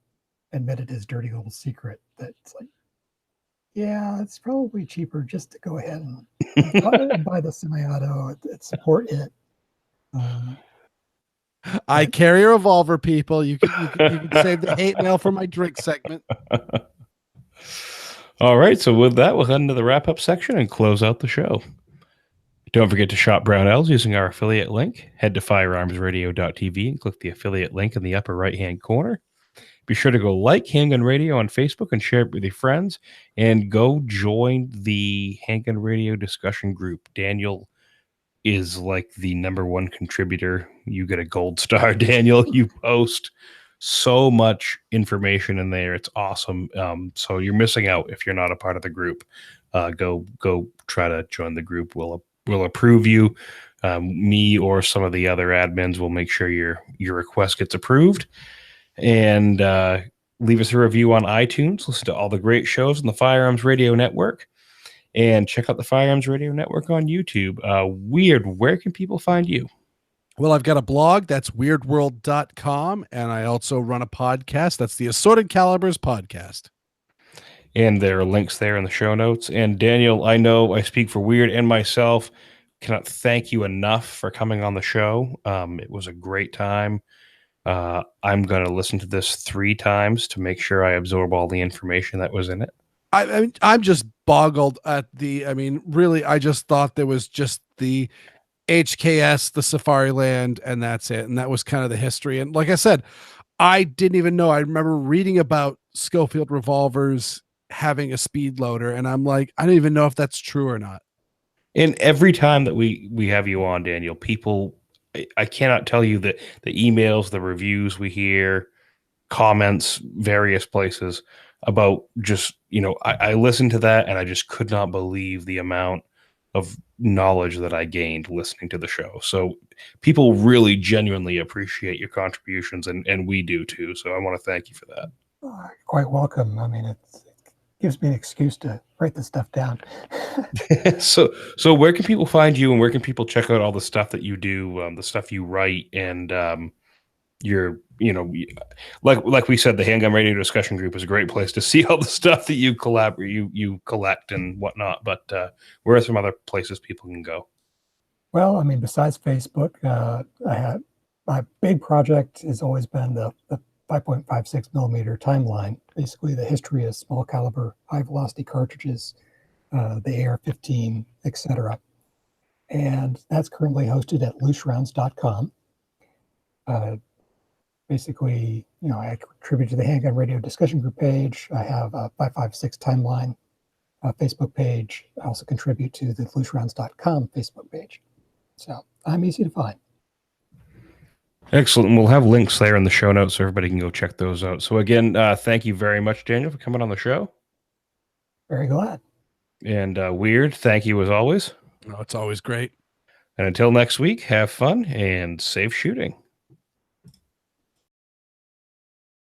admitted his dirty little secret that it's like, yeah, it's probably cheaper just to go ahead and buy the semi-auto and support it. I carry a revolver, people. You can save the hate mail for my drink segment. All right, so with that, we'll head into the wrap-up section and close out the show. Don't forget to shop Brownells using our affiliate link. Head to firearmsradio.tv and click the affiliate link in the upper right-hand corner. Be sure to go like Handgun Radio on Facebook and share it with your friends. And go join the Handgun Radio discussion group. Daniel is like the #1 contributor. You get a gold star, Daniel. You post so much information in there. It's awesome. So you're missing out if you're not a part of the group. Go try to join the group. We'll approve you. Me or some of the other admins will make sure your request gets approved. And leave us a review on iTunes. Listen to all the great shows on the Firearms Radio Network. And check out the Firearms Radio Network on YouTube. Weird, where can people find you? Well, I've got a blog. That's weirdworld.com. And I also run a podcast. That's the Assorted Calibers podcast. And there are links there in the show notes. And Daniel, I know I speak for Weird and myself. Cannot thank you enough for coming on the show. It was a great time. I'm going to listen to this 3 times to make sure I absorb all the information that was in it. I'm just boggled at really, I just thought there was just the HKS, the Safari Land, and that's it. And that was kind of the history. And like I said, I didn't even know. I remember reading about Schofield revolvers having a speed loader, and I'm like, I don't even know if that's true or not. And every time that we have you on, Daniel, people, I cannot tell you that the emails, the reviews we hear, comments, various places about just, I listened to that and I just could not believe the amount of knowledge that I gained listening to the show. So people really genuinely appreciate your contributions, and we do too. So I want to thank you for that. Quite welcome. I mean, it gives me an excuse to write this stuff down. So where can people find you, and where can people check out all the stuff that you do, the stuff you write, and your, like we said, the Handgun Radio discussion group is a great place to see all the stuff that you you collect and whatnot. But where are some other places people can go? Well, I mean, besides Facebook, my big project has always been the 5.56 millimeter timeline, basically the history of small caliber, high velocity cartridges, the AR-15, etc. And that's currently hosted at looserounds.com. Basically, I contribute to the Handgun Radio discussion group page. I have a 556 timeline Facebook page. I also contribute to the looserounds.com Facebook page. So I'm easy to find. Excellent. We'll have links there in the show notes so everybody can go check those out. So again, thank you very much, Daniel, for coming on the show. Very glad. And Weird, thank you as always. No, it's always great. And until next week, have fun and safe shooting.